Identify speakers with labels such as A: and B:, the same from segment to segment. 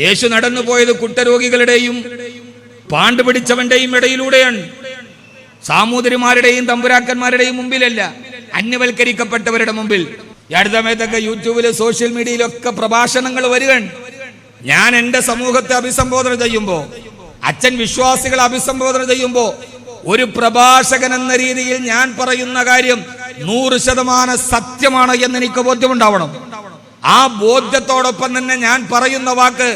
A: യേശു നടന്നുപോയത് കുഷ്ഠരോഗികളുടെയും പാണ്ടുപിടിച്ചവന്റെയും ഇടയിലൂടെയാണ്. സാമൂതിരിമാരുടെയും തമ്പുരാക്കന്മാരുടെയും മുമ്പിലല്ല, അന്യവൽക്കരിക്കപ്പെട്ടവരുടെ മുമ്പിൽ. ഈ അടുത്ത സമയത്തൊക്കെ യൂട്യൂബിൽ സോഷ്യൽ മീഡിയയിലൊക്കെ പ്രഭാഷണങ്ങൾ വരികയാണ്. ഞാൻ എൻ്റെ സമൂഹത്തെ അഭിസംബോധന ചെയ്യുമ്പോൾ, അച്ഛൻ വിശ്വാസികളെ അഭിസംബോധന ചെയ്യുമ്പോൾ, ഒരു പ്രഭാഷകൻ എന്ന രീതിയിൽ ഞാൻ പറയുന്ന കാര്യം 100% സത്യമാണ് എന്ന് എനിക്ക് ബോധ്യമുണ്ടാവണം. ആ ബോധ്യത്തോടൊപ്പം തന്നെ ഞാൻ പറയുന്ന വാക്ക്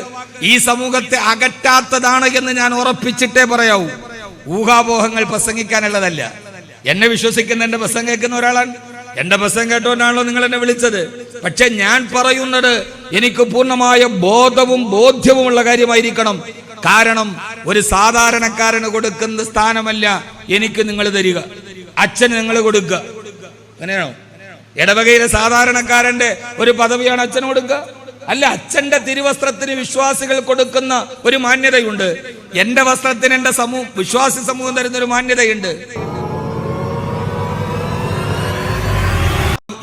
A: ഈ സമൂഹത്തെ അകറ്റാത്തതാണ് എന്ന് ഞാൻ ഉറപ്പിച്ചിട്ടേ പറയാവൂ. ഊഹാപോഹങ്ങൾ പ്രസംഗിക്കാനുള്ളതല്ല. എന്നെ വിശ്വസിക്കുന്ന, എന്റെ പ്രസംഗം കേൾക്കുന്ന ഒരാളാണ്. എന്റെ പ്രസംഗം കേട്ടോണ്ടാണല്ലോ നിങ്ങൾ എന്നെ വിളിച്ചത്. പക്ഷെ ഞാൻ പറയുന്നത് എനിക്ക് പൂർണ്ണമായ ബോധവും ബോധ്യവുമുള്ള കാര്യമായിരിക്കണം. കാരണം ഒരു സാധാരണക്കാരന് കൊടുക്കുന്ന സ്ഥാനമല്ല എനിക്ക് നിങ്ങൾ തരിക, അച്ഛന് നിങ്ങൾ കൊടുക്കുക. അങ്ങനെയാണോ? ഇടവകയിലെ സാധാരണക്കാരന്റെ ഒരു പദവിയാണ് അച്ഛന് കൊടുക്കുക? അല്ല, അച്ഛന്റെ തിരുവസ്ത്രത്തിന് വിശ്വാസികൾ കൊടുക്കുന്ന ഒരു മാന്യതയുണ്ട്. എന്റെ വസ്ത്രത്തിന് എന്റെ വിശ്വാസി സമൂഹം തരുന്ന ഒരു മാന്യതയുണ്ട്.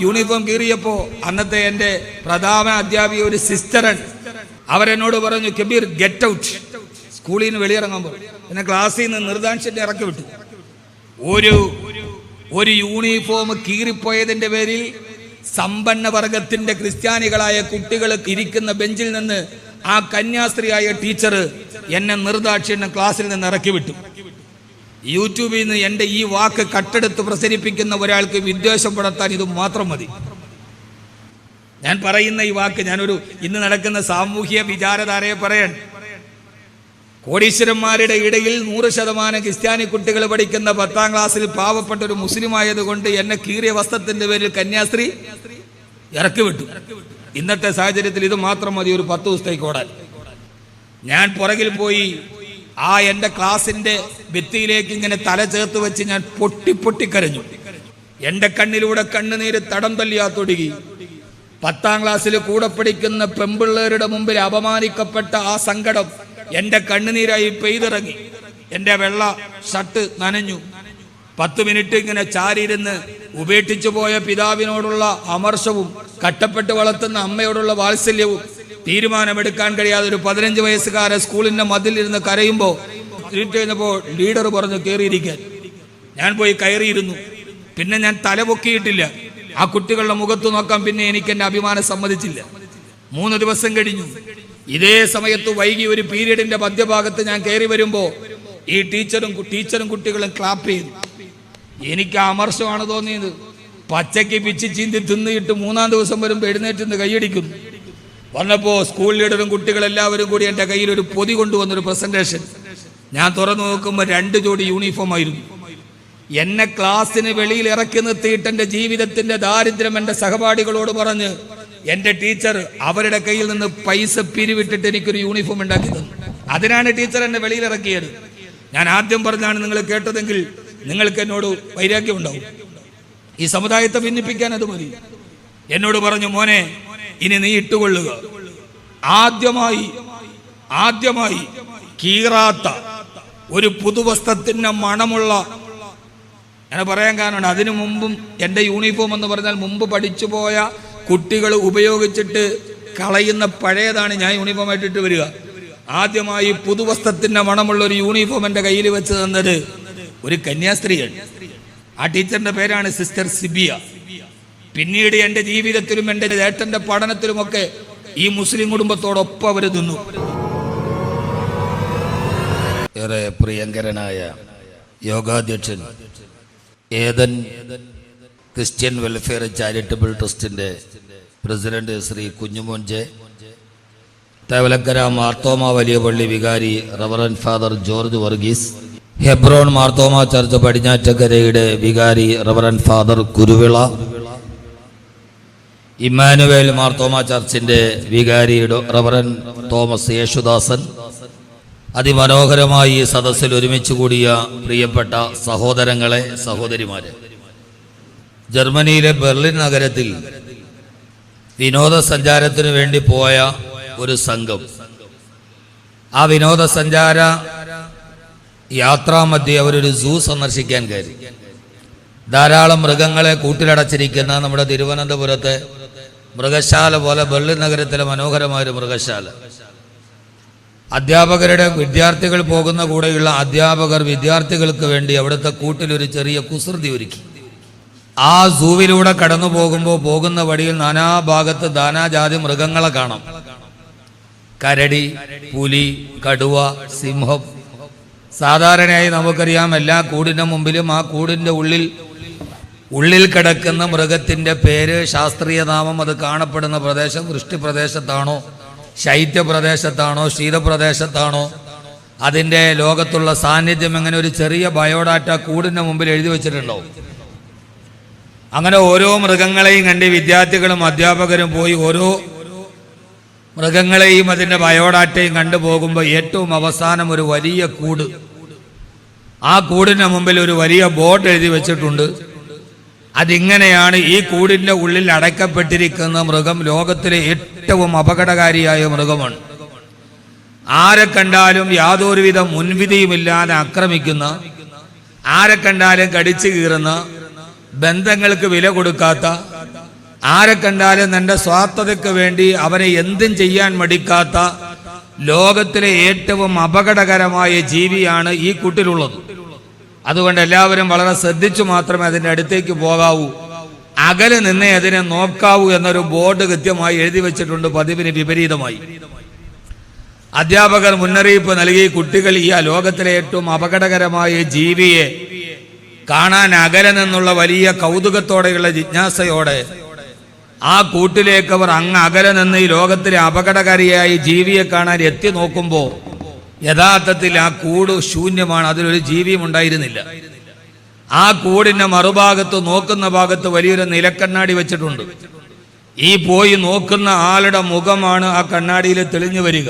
A: യൂണിഫോം കീറിയപ്പോ അന്നത്തെ എന്റെ പ്രധാന അധ്യാപിക ഒരു സിസ്റ്ററൻ അവരെന്നോട് പറഞ്ഞു, കബീർ ഗെറ്റ് ഔട്ട്. സ്കൂളിൽ നിന്ന് വെളിയിറങ്ങാൻ പറഞ്ഞു. എന്നെ ക്ലാസ്സിൽ നിന്ന് നിർദ്ദാക്ഷിണ്യം ഇറക്കി വിട്ടു. ഒരു യൂണിഫോം കീറിപ്പോയതിന്റെ പേരിൽ സമ്പന്ന വർഗത്തിന്റെ ക്രിസ്ത്യാനികളായ കുട്ടികൾ ഇരിക്കുന്ന ബെഞ്ചിൽ നിന്ന് ആ കന്യാസ്ത്രീയായ ടീച്ചർ എന്നെ നിർദ്ദാക്ഷിണ്യം ക്ലാസ്സിൽ നിന്ന് ഇറക്കി വിട്ടു. യൂട്യൂബിൽ നിന്ന് എൻ്റെ ഈ വാക്ക് കട്ടെടുത്ത് പ്രസരിപ്പിക്കുന്ന ഒരാൾക്ക് വിദ്വേഷം പുലർത്താൻ ഇത് മാത്രം മതി. ഞാൻ പറയുന്ന ഈ വാക്ക് ഇന്ന് നടക്കുന്ന സാമൂഹ്യ വിചാരധാരയെ പറയാൻ. കോടീശ്വരന്മാരുടെ ഇടയിൽ 100% ക്രിസ്ത്യാനി കുട്ടികൾ പഠിക്കുന്ന 10ാം ക്ലാസ്സിൽ പാവപ്പെട്ട ഒരു മുസ്ലിം ആയതുകൊണ്ട് എന്നെ കീറിയ വസ്ത്രത്തിന്റെ പേരിൽ കന്യാസ്ത്രീ ഇറക്കി വിട്ടു. ഇന്നത്തെ സാഹചര്യത്തിൽ ഇത് മാത്രം മതി ഒരു 10 ദിവസത്തേക്ക് ഓടാൻ. ഞാൻ പുറകിൽ പോയി എൻ്റെ ക്ലാസിന്റെ ഭിത്തിയിലേക്ക് ഇങ്ങനെ തല ചേർത്ത് വെച്ച് ഞാൻ പൊട്ടിക്കരഞ്ഞു. എൻ്റെ കണ്ണിലൂടെ കണ്ണുനീര് തടം തല്ലിയാത്തൊടുകി. 10ാം ക്ലാസ്സിൽ കൂടെ പഠിക്കുന്ന പെമ്പിള്ളേരുടെ മുമ്പിൽ അപമാനിക്കപ്പെട്ട ആ സങ്കടം എൻ്റെ കണ്ണുനീരായി പെയ്തിറങ്ങി. എൻ്റെ വെള്ള ഷർട്ട് നനഞ്ഞു. 10 മിനിറ്റ് ഇങ്ങനെ ചാരിയിരുന്ന് ഉപേക്ഷിച്ചു പോയ പിതാവിനോടുള്ള അമർഷവും കട്ടപ്പെട്ട് വളർത്തുന്ന അമ്മയോടുള്ള വാത്സല്യവും തീരുമാനമെടുക്കാൻ കഴിയാതെ ഒരു 15 വയസ്സുകാരെ സ്കൂളിന്റെ മതിലിരുന്ന് കരയുമ്പോൾ ലീഡർ പറഞ്ഞു കയറിയിരിക്കാൻ. ഞാൻ പോയി കയറിയിരുന്നു. പിന്നെ ഞാൻ തലപൊക്കിയിട്ടില്ല. ആ കുട്ടികളുടെ മുഖത്ത് നോക്കാൻ പിന്നെ എനിക്ക് എൻ്റെ അഭിമാനം സമ്മതിച്ചില്ല. 3 ദിവസം കഴിഞ്ഞു. ഇതേ സമയത്ത് വൈകി ഒരു പീരീഡിന്റെ മധ്യഭാഗത്ത് ഞാൻ കയറി വരുമ്പോൾ ഈ ടീച്ചറും കുട്ടികളും ക്ലാപ്പ് ചെയ്തു. എനിക്ക് അമർഷമാണ് തോന്നിയത്. പച്ചയ്ക്ക് പിച്ച് ചീന്തി തിന്നിട്ട് 3ാം ദിവസം വരുമ്പോൾ എഴുന്നേറ്റ് കൈയടിക്കുന്നു. വന്നപ്പോൾ സ്കൂൾ ലീഡറും കുട്ടികളെല്ലാവരും കൂടി എൻ്റെ കയ്യിൽ ഒരു പൊതി കൊണ്ടുവന്നൊരു പ്രസന്റേഷൻ. ഞാൻ തുറന്നു നോക്കുമ്പോൾ 2 ജോഡി യൂണിഫോം ആയിരുന്നു. എന്നെ ക്ലാസ്സിന് വെളിയിൽ ഇറക്കി നിർത്തിയിട്ട് എൻ്റെ ജീവിതത്തിന്റെ ദാരിദ്ര്യം എൻ്റെ സഹപാഠികളോട് പറഞ്ഞ് എൻ്റെ ടീച്ചർ അവരുടെ കയ്യിൽ നിന്ന് പൈസ പിരിവിട്ടിട്ട് എനിക്കൊരു യൂണിഫോം ഉണ്ടാക്കി തന്നു. അതിനാണ് ടീച്ചർ എന്നെ വെളിയിൽ ഇറക്കിയത്. ഞാൻ ആദ്യം പറഞ്ഞാണ് നിങ്ങൾ കേട്ടതെങ്കിൽ നിങ്ങൾക്ക് എന്നോട് വൈരാഗ്യം ഉണ്ടാവും. ഈ സമുദായത്തെ ഭിന്നിപ്പിക്കാൻ അത് മതി. എന്നോട് പറഞ്ഞു, മോനെ ഇനി നീ ഇട്ടുകൊള്ളുക. ആദ്യമായി കീറാത്ത ഒരു പുതുവസ്ത്രത്തിന്റെ മണമുള്ള, ഞാൻ പറയാൻ കാരണം അതിനു മുമ്പും എൻ്റെ യൂണിഫോം എന്ന് പറഞ്ഞാൽ മുമ്പ് പഠിച്ചു പോയ കുട്ടികൾ ഉപയോഗിച്ചിട്ട് കളയുന്ന പഴയതാണ് ഞാൻ യൂണിഫോമായിട്ട് ഇട്ട് വരിക. ആദ്യമായി പുതുവസ്ത്രത്തിന്റെ മണമുള്ള ഒരു യൂണിഫോം എൻ്റെ കയ്യിൽ വെച്ച് തന്നത് ഒരു കന്യാസ്ത്രീയാണ്. ആ ടീച്ചറിന്റെ പേരാണ് സിസ്റ്റർ സിബിയ. പിന്നീട് എൻ്റെ ജീവിതത്തിലും എൻ്റെ ഏട്ടന്റെ പഠനത്തിലുമൊക്കെ ഈ മുസ്ലിം കുടുംബത്തോടൊപ്പം അവർ നിന്നു. ഏറെ പ്രിയങ്കരനായ യോഗാധ്യക്ഷൻ ഏതൻ ക്രിസ്ത്യൻ വെൽഫെയർ ചാരിറ്റബിൾ ട്രസ്റ്റിന്റെ പ്രസിഡന്റ് ശ്രീ കുഞ്ഞുമോൻ ജെ, തേവലക്കര മാർത്തോമ വലിയ പള്ളി വികാരി reverend father George Varghese, Hebron Marthoma church പടിഞ്ഞാറ്റക്കരയുടെ വികാരി reverend father Kuruvila, Emmanuel Marthoma ചർച്ചിന്റെ വികാരി റവറൻ തോമസ് യേശുദാസൻ, അതിമനോഹരമായി ഈ സദസ്സിൽ ഒരുമിച്ച് കൂടിയ പ്രിയപ്പെട്ട സഹോദരങ്ങളെ, സഹോദരിമാരെ, ജർമ്മനിയിലെ ബെർലിൻ നഗരത്തിൽ വിനോദസഞ്ചാരത്തിന് വേണ്ടി പോയ ഒരു സംഘം, ആ വിനോദസഞ്ചാര യാത്രാമധ്യേ അവരൊരു സൂ സന്ദർശിക്കാൻ കയറി. ധാരാളം മൃഗങ്ങളെ കൂട്ടിലടച്ചിരിക്കുന്ന നമ്മുടെ തിരുവനന്തപുരത്തെ മൃഗശാല പോലെ ബെർലിൻ നഗരത്തിലെ മനോഹരമായൊരു മൃഗശാല. അധ്യാപകരുടെ വിദ്യാർത്ഥികൾ പോകുന്ന കൂടെയുള്ള അധ്യാപകർ വിദ്യാർത്ഥികൾക്ക് വേണ്ടി അവിടുത്തെ കൂട്ടിലൊരു ചെറിയ കുസൃതി ഒരുക്കി. ആ സൂവിലൂടെ കടന്നു പോകുമ്പോൾ പോകുന്ന വഴിയിൽ നാനാഭാഗത്ത് നാനാജാതി മൃഗങ്ങളെ കാണാം. കരടി, പുലി, കടുവ, സിംഹം. സാധാരണയായി നമുക്കറിയാം എല്ലാ കൂടിൻ്റെ മുമ്പിലും ആ കൂടിൻ്റെ ഉള്ളിൽ കിടക്കുന്ന മൃഗത്തിൻ്റെ പേര്, ശാസ്ത്രീയ നാമം, അത് കാണപ്പെടുന്ന പ്രദേശം വൃഷ്ടിപ്രദേശത്താണോ, ശൈത്യപ്രദേശത്താണോ, ശീതപ്രദേശത്താണോ, അതിൻ്റെ ലോകത്തുള്ള സാന്നിധ്യം, എങ്ങനെ ഒരു ചെറിയ ബയോഡാറ്റ കൂടിൻ്റെ മുമ്പിൽ എഴുതി വെച്ചിട്ടുണ്ടാവും. അങ്ങനെ ഓരോ മൃഗങ്ങളെയും കണ്ട് വിദ്യാർത്ഥികളും അധ്യാപകരും പോയി ഓരോ മൃഗങ്ങളെയും അതിൻ്റെ ബയോഡാറ്റയും കണ്ടുപോകുമ്പോൾ ഏറ്റവും അവസാനം ഒരു വലിയ കൂട്, ആ കൂടിൻ്റെ മുമ്പിൽ ഒരു വലിയ ബോർഡ് എഴുതി വെച്ചിട്ടുണ്ട്. അതിങ്ങനെയാണ്: ഈ കൂടിൻ്റെ ഉള്ളിൽ അടയ്ക്കപ്പെട്ടിരിക്കുന്ന മൃഗം ലോകത്തിലെ ഏറ്റവും അപകടകാരിയായ മൃഗമാണ്. ആരെ കണ്ടാലും യാതൊരുവിധ മുൻവിധിയുമില്ലാതെ ആക്രമിക്കുന്ന, ആരെ കണ്ടാലും കടിച്ചു കീറുന്ന, ബന്ധങ്ങൾക്ക് വില കൊടുക്കാത്ത, ആരെ കണ്ടാലും തൻ്റെ സ്വാർത്ഥതയ്ക്ക് വേണ്ടി അവനെ എന്തും ചെയ്യാൻ മടിക്കാത്ത ലോകത്തിലെ ഏറ്റവും അപകടകരമായ ജീവിയാണ് ഈ കൂട്ടിലുള്ളത്. അതുകൊണ്ട് എല്ലാവരും വളരെ ശ്രദ്ധിച്ചു മാത്രമേ അതിൻ്റെ അടുത്തേക്ക് പോകാവൂ, അകലെ നിന്നേ അതിനെ നോക്കാവൂ എന്നൊരു ബോർഡ് കൃത്യമായി എഴുതി വെച്ചിട്ടുണ്ട്. പതിവിന് വിപരീതമായി അധ്യാപകർ മുന്നറിയിപ്പ് നൽകി, കുട്ടികൾ ഈ ലോകത്തിലെ ഏറ്റവും അപകടകരമായ ജീവിയെ കാണാൻ അകലെ നിന്നുള്ള വലിയ കൗതുകത്തോടെയുള്ള ജിജ്ഞാസയോടെ ആ കൂട്ടിലേക്ക് അവർ അങ്ങ് അകലെ നിന്ന് ഈ ലോകത്തിലെ അപകടകാരിയായ ജീവിയെ കാണാൻ എത്തി നോക്കുമ്പോൾ യഥാർത്ഥത്തിൽ ആ കൂട് ശൂന്യമാണ്, അതിലൊരു ജീവിയും ഉണ്ടായിരുന്നില്ല. ആ കൂടിന്റെ മറുഭാഗത്ത്, നോക്കുന്ന ഭാഗത്ത് വലിയൊരു നിലക്കണ്ണാടി വെച്ചിട്ടുണ്ട്. ഈ പോയി നോക്കുന്ന ആളുടെ മുഖമാണ് ആ കണ്ണാടിയിൽ തെളിഞ്ഞു വരിക.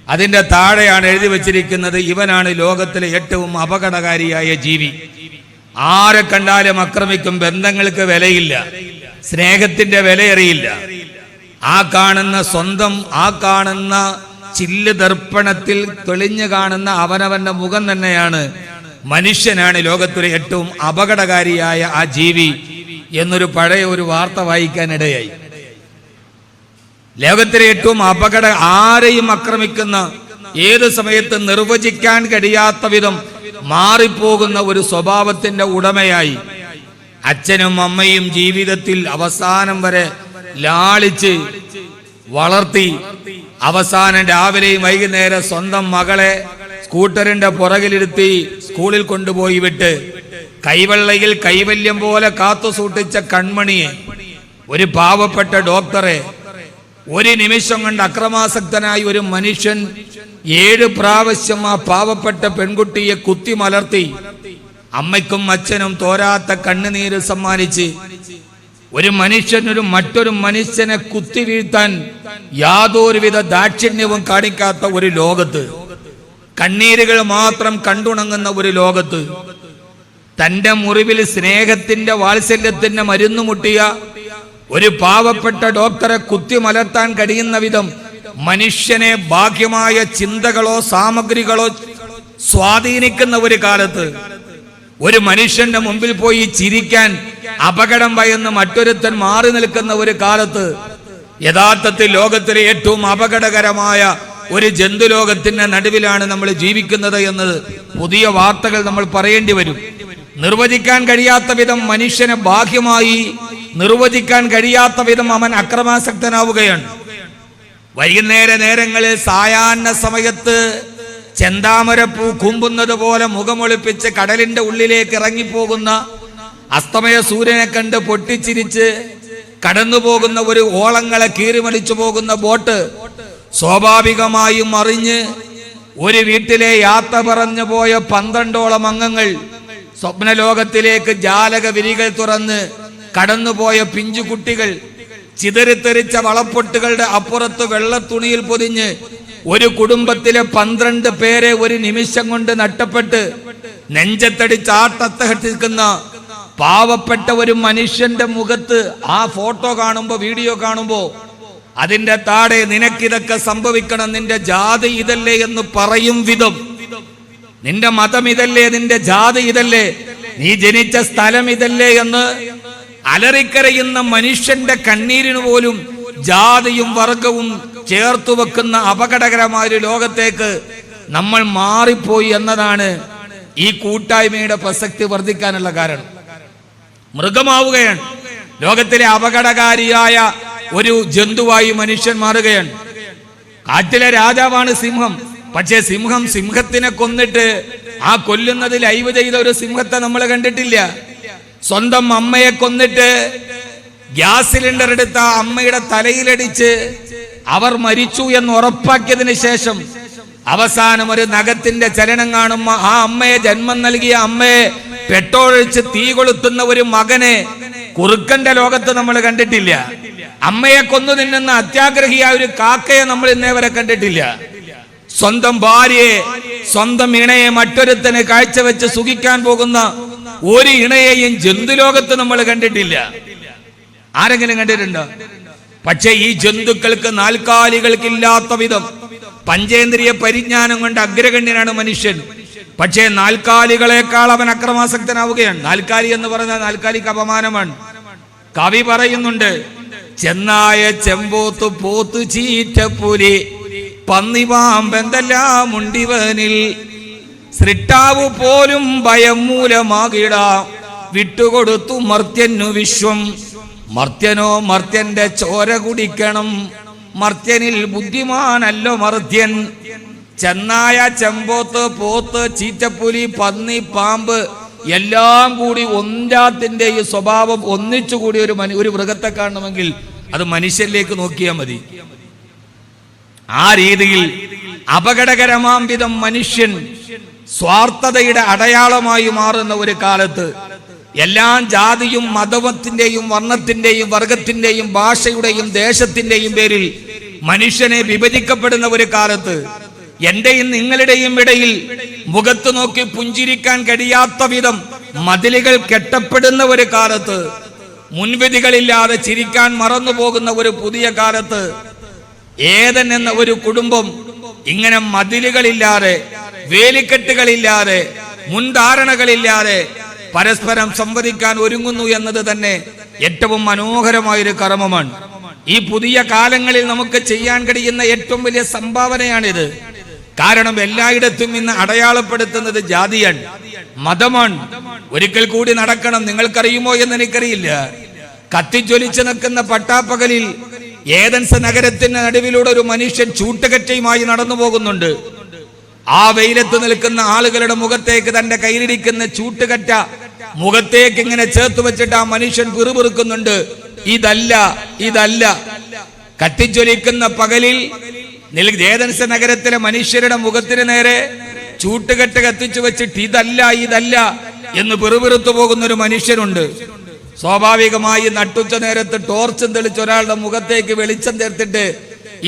A: അതിൻ്റെ താഴെയാണ് എഴുതി വെച്ചിരിക്കുന്നത്: ഇവനാണ് ലോകത്തിലെ ഏറ്റവും അപകടകാരിയായ ജീവി. ആരെ കണ്ടാലും ആക്രമിക്കും, ബന്ധങ്ങൾക്ക് വിലയില്ല, സ്നേഹത്തിന്റെ വിലയറിയില്ല. ആ കാണുന്ന ചില്ല് ദർപ്പണത്തിൽ തെളിഞ്ഞു കാണുന്ന അവനവന്റെ മുഖം തന്നെയാണ് മനുഷ്യനാണ് ലോകത്തിലെ ഏറ്റവും അപകടകാരിയായ ആ ജീവി എന്നൊരു പഴയ ഒരു വാർത്ത വായിക്കാനിടയായി. ലോകത്തിലെ ഏറ്റവും ആരെയും ആക്രമിക്കുന്ന, ഏത് സമയത്ത് നിർവചിക്കാൻ കഴിയാത്ത വിധം മാറിപ്പോകുന്ന ഒരു സ്വഭാവത്തിന്റെ ഉടമയായി അച്ഛനും അമ്മയും ജീവിതത്തിൽ അവസാനം വരെ ലാളിച്ച് വളർത്തി, അവസാനം രാവിലെയും വൈകുന്നേരം സ്വന്തം മകളെ സ്കൂട്ടറിന്റെ പുറകിലിരുത്തി സ്കൂളിൽ കൊണ്ടുപോയി വിട്ട് കൈവെള്ളയിൽ കൈവല്യം പോലെ കാത്തു സൂക്ഷിച്ച കൺമണിയെ, ഒരു പാവപ്പെട്ട ഡോക്ടറെ, ഒരു നിമിഷം കൊണ്ട് അക്രമാസക്തനായി ഒരു മനുഷ്യൻ 7 പ്രാവശ്യം ആ പാവപ്പെട്ട പെൺകുട്ടിയെ കുത്തി മലർത്തി അമ്മയ്ക്കും അച്ഛനും തോരാത്ത കണ്ണുനീര് സമ്മാനിച്ച് ഒരു മറ്റൊരു മനുഷ്യനെ കുത്തി വീഴ്ത്താൻ യാതൊരുവിധ ദാക്ഷിണ്യവും കാണിക്കാത്ത ഒരു ലോകത്ത്, കണ്ണീരുകൾ മാത്രം കണ്ടുണങ്ങുന്ന ഒരു ലോകത്ത്, തന്റെ മുറിവിൽ സ്നേഹത്തിന്റെ വാത്സല്യത്തിന്റെ മരുന്ന് മുട്ടിയ ഒരു പാവപ്പെട്ട ഡോക്ടറെ കുത്തി മലർത്താൻ കഴിയുന്ന വിധം മനുഷ്യനെ ബാഹ്യമായ ചിന്തകളോ സാമഗ്രികളോ സ്വാധീനിക്കുന്ന ഒരു കാലത്ത്, ഒരു മനുഷ്യന്റെ മുമ്പിൽ പോയി ചിരിക്കാൻ അപകടം ഭയന്ന് മറ്റൊരുത്തൻ മാറി നിൽക്കുന്ന ഒരു കാലത്ത്, യഥാർത്ഥത്തിൽ ലോകത്തിലെ ഏറ്റവും അപകടകരമായ ഒരു ജന്തുലോകത്തിന്റെ നടുവിലാണ് നമ്മൾ ജീവിക്കുന്നത് എന്നത് പുതിയ വാർത്തകൾ നമ്മൾ പറയേണ്ടി വരും. നിർവചിക്കാൻ കഴിയാത്ത വിധം മനുഷ്യനെ ബാഹ്യമായി നിർവചിക്കാൻ കഴിയാത്ത വിധം അവൻ അക്രമാസക്തനാവുകയാണ്. വൈകുന്നേര നേരങ്ങളിൽ സായാഹ്ന സമയത്ത് ചെന്താമരപ്പൂ കുമ്പുന്നത് പോലെ മുഖമൊളിപ്പിച്ച് കടലിന്റെ ഉള്ളിലേക്ക് ഇറങ്ങിപ്പോകുന്ന അസ്തമയ സൂര്യനെ കണ്ട് പൊട്ടിച്ചിരിച്ച് കടന്നുപോകുന്ന ഒരു ഓളങ്ങളെ കീറിമലിച്ചു പോകുന്ന ബോട്ട് സ്വാഭാവികമായും അറിഞ്ഞ് ഒരു വീട്ടിലെ യാത്ര പറഞ്ഞു പോയ 12ഓളം അംഗങ്ങൾ സ്വപ്നലോകത്തിലേക്ക് ജാലക വിരികൾ തുറന്ന് കടന്നുപോയ പിഞ്ചുകുട്ടികൾ ചിതറിത്തെറിച്ച വളപ്പൊട്ടുകളുടെ അപ്പുറത്ത് വെള്ളത്തുണിയിൽ പൊതിഞ്ഞ് ഒരു കുടുംബത്തിലെ 12 പേരെ ഒരു നിമിഷം കൊണ്ട് നഷ്ടപ്പെട്ട് നെഞ്ചത്തടിച്ച് ആട്ടത്തഹട്ടിക്കുന്ന പാവപ്പെട്ട ഒരു മനുഷ്യന്റെ മുഖത്ത് ആ ഫോട്ടോ കാണുമ്പോ, വീഡിയോ കാണുമ്പോ അതിന്റെ താഴെ നിനക്കിതൊക്കെ സംഭവിക്കണം, നിന്റെ ജാതി ഇതല്ലേ എന്ന് പറയും വിധം, നിന്റെ മതം ഇതല്ലേ, നിന്റെ ജാതി ഇതല്ലേ, നീ ജനിച്ച സ്ഥലം ഇതല്ലേ എന്ന് അലറിക്കരയുന്ന മനുഷ്യന്റെ കണ്ണീരിന് പോലും ജാതിയും വർഗവും ചേർത്തു വെക്കുന്ന അപകടകരമായ ഒരു ലോകത്തേക്ക് നമ്മൾ മാറിപ്പോയി എന്നതാണ് ഈ കൂട്ടായ്മയുടെ പ്രസക്തി വർദ്ധിക്കാനുള്ള കാരണം. മൃഗമാവുകയാണ്. ലോകത്തിലെ അപകടകാരിയായ ഒരു ജന്തുവായി മനുഷ്യൻ മാറുകയാണ്. കാട്ടിലെ രാജാവാണ് സിംഹം. പക്ഷേ സിംഹത്തിനെ കൊന്നിട്ട് ആ കൊല്ലുന്നതിൽ ലൈവ് ചെയ്ത ഒരു സിംഹത്തെ നമ്മൾ കണ്ടിട്ടില്ല. സ്വന്തം അമ്മയെ കൊന്നിട്ട് ഗ്യാസ് സിലിണ്ടർ എടുത്ത അമ്മയുടെ തലയിലടിച്ച് അവർ മരിച്ചു എന്ന് ഉറപ്പാക്കിയതിനു ശേഷം അവസാനം ഒരു നഖത്തിന്റെ ചലനം കാണുമ്പോ ആ അമ്മയെ ജന്മം നൽകിയ അമ്മയെ പെട്രോൾ ഒഴിച്ച് തീ കൊളുത്തുന്ന ഒരു മകനെ കുറുക്കന്റെ ലോകത്ത് നമ്മൾ കണ്ടിട്ടില്ല. അമ്മയെ കൊന്നു തിന്നുന്ന അത്യാഗ്രഹിയായ ഒരു കാക്കയെ നമ്മൾ ഇന്നേ വരെ കണ്ടിട്ടില്ല. സ്വന്തം ഭാര്യയെ, സ്വന്തം ഇണയെ മറ്റൊരുത്തന് കാഴ്ചവെച്ച് സുഖിക്കാൻ പോകുന്ന ഒരു ഇണയെയും ജന്തുലോകത്ത് നമ്മൾ കണ്ടിട്ടില്ല. ആരെങ്കിലും കണ്ടിട്ടുണ്ടോ? പക്ഷേ ഈ ജന്തുക്കൾക്ക് നാൽക്കാലികൾക്കില്ലാത്ത വിധം പഞ്ചേന്ദ്രിയ പരിജ്ഞാനം കൊണ്ട് അഗ്രഗണ്യനാണ് മനുഷ്യൻ. പക്ഷേ നാൽക്കാലികളെക്കാൾ അവൻ അക്രമാസക്തനാവുകയാണ്. നാൽക്കാലി എന്ന് പറഞ്ഞാൽ നാൽക്കാലിക്ക് അപമാനമാണ്. കവി പറയുന്നുണ്ട്, ചെന്നായ ചെമ്പോത്ത് പോത്ത് ചീറ്റപ്പുലി പന്നിവാമ്പെന്തെല്ലാം ഉണ്ടിവനിൽ സൃഷ്ടാവ് പോലും ഭയം മൂലമാകിട വിട്ടുകൊടുത്തു മർത്യനു വിശ്വം. മർത്യനോ മർത്യന്റെ ചോര കുടിക്കണം, മർത്യനിൽ ബുദ്ധിമാനല്ലോ മർത്യൻ. ചെന്നായ ചെമ്പോത്ത് പോത്ത് ചീറ്റപ്പുലി പന്നി പാമ്പ് എല്ലാം കൂടി ഒന്നാത്തിന്റെയും സ്വഭാവം ഒന്നിച്ചുകൂടി ഒരു മൃഗത്തെ കാണണമെങ്കിൽ അത് മനുഷ്യരിലേക്ക് നോക്കിയാൽ മതി. ആ രീതിയിൽ അപകടകരമാം വിധം മനുഷ്യൻ സ്വാർത്ഥതയുടെ അടയാളമായി മാറുന്ന ഒരു കാലത്ത് എല്ലാം ജാതിയും മതത്തിന്റെയും വർണ്ണത്തിന്റെയും വർഗത്തിന്റെയും ഭാഷയുടെയും ദേശത്തിന്റെയും പേരിൽ മനുഷ്യനെ വിഭജിക്കപ്പെടുന്ന ഒരു കാലത്ത് എന്റെയും നിങ്ങളുടെയും ഇടയിൽ മുഖത്ത് നോക്കി പുഞ്ചിരിക്കാൻ കഴിയാത്ത വിധം മതിലുകൾ കെട്ടപ്പെടുന്ന ഒരു കാലത്ത്, മുൻവിധികളില്ലാതെ ചിരിക്കാൻ മറന്നു പോകുന്ന ഒരു പുതിയ കാലത്ത് ഏദൻ എന്ന ഒരു കുടുംബം ഇങ്ങനെ മതിലുകളില്ലാതെ, വേലിക്കെട്ടുകളില്ലാതെ, മുൻധാരണകളില്ലാതെ പരസ്പരം സംവദിക്കാൻ ഒരുങ്ങുന്നു എന്നത് തന്നെ ഏറ്റവും മനോഹരമായൊരു കർമ്മമാണ്. ഈ പുതിയ കാലങ്ങളിൽ നമുക്ക് ചെയ്യാൻ കഴിയുന്ന ഏറ്റവും വലിയ സംഭാവനയാണിത്. കാരണം എല്ലായിടത്തും ഇന്ന് അടയാളപ്പെടുത്തുന്നത് ജാതിയാണ്, മതമാണ്. ഒരിക്കൽ കൂടി നടക്കണം. നിങ്ങൾക്കറിയുമോ എന്ന് എനിക്കറിയില്ല. കത്തിജ്വലിച്ച് നിൽക്കുന്ന പട്ടാപ്പകലിൽ ഏതൻസ് നഗരത്തിന് നടുവിലൂടെ ഒരു മനുഷ്യൻ ചൂട്ടുകറ്റയുമായി നടന്നു പോകുന്നുണ്ട്. ആ വെയിലത്ത് നിൽക്കുന്ന ആളുകളുടെ മുഖത്തേക്ക് തന്റെ കയ്യിലിരിക്കുന്ന ചൂട്ടുകറ്റ മുഖത്തേക്ക് ഇങ്ങനെ ചേർത്ത് വെച്ചിട്ട് ആ മനുഷ്യൻ പിറുപിറുക്കുന്നുണ്ട്, ഇതല്ല ഇതല്ല. കത്തിജ്വലിക്കുന്ന പകലിൽ ഏതൻസ് നഗരത്തിലെ മനുഷ്യരുടെ മുഖത്തിന് നേരെ ചൂട്ടുകെട്ട് കത്തിച്ചു വെച്ചിട്ട് ഇതല്ല ഇതല്ല എന്ന് പിറുപിറുത്തു പോകുന്ന ഒരു മനുഷ്യനുണ്ട്. സ്വാഭാവികമായി നട്ടുച്ച നേരത്ത് ടോർച്ചും തെളിച്ച് ഒരാളുടെ മുഖത്തേക്ക് വെളിച്ചം ചേർത്തിട്ട്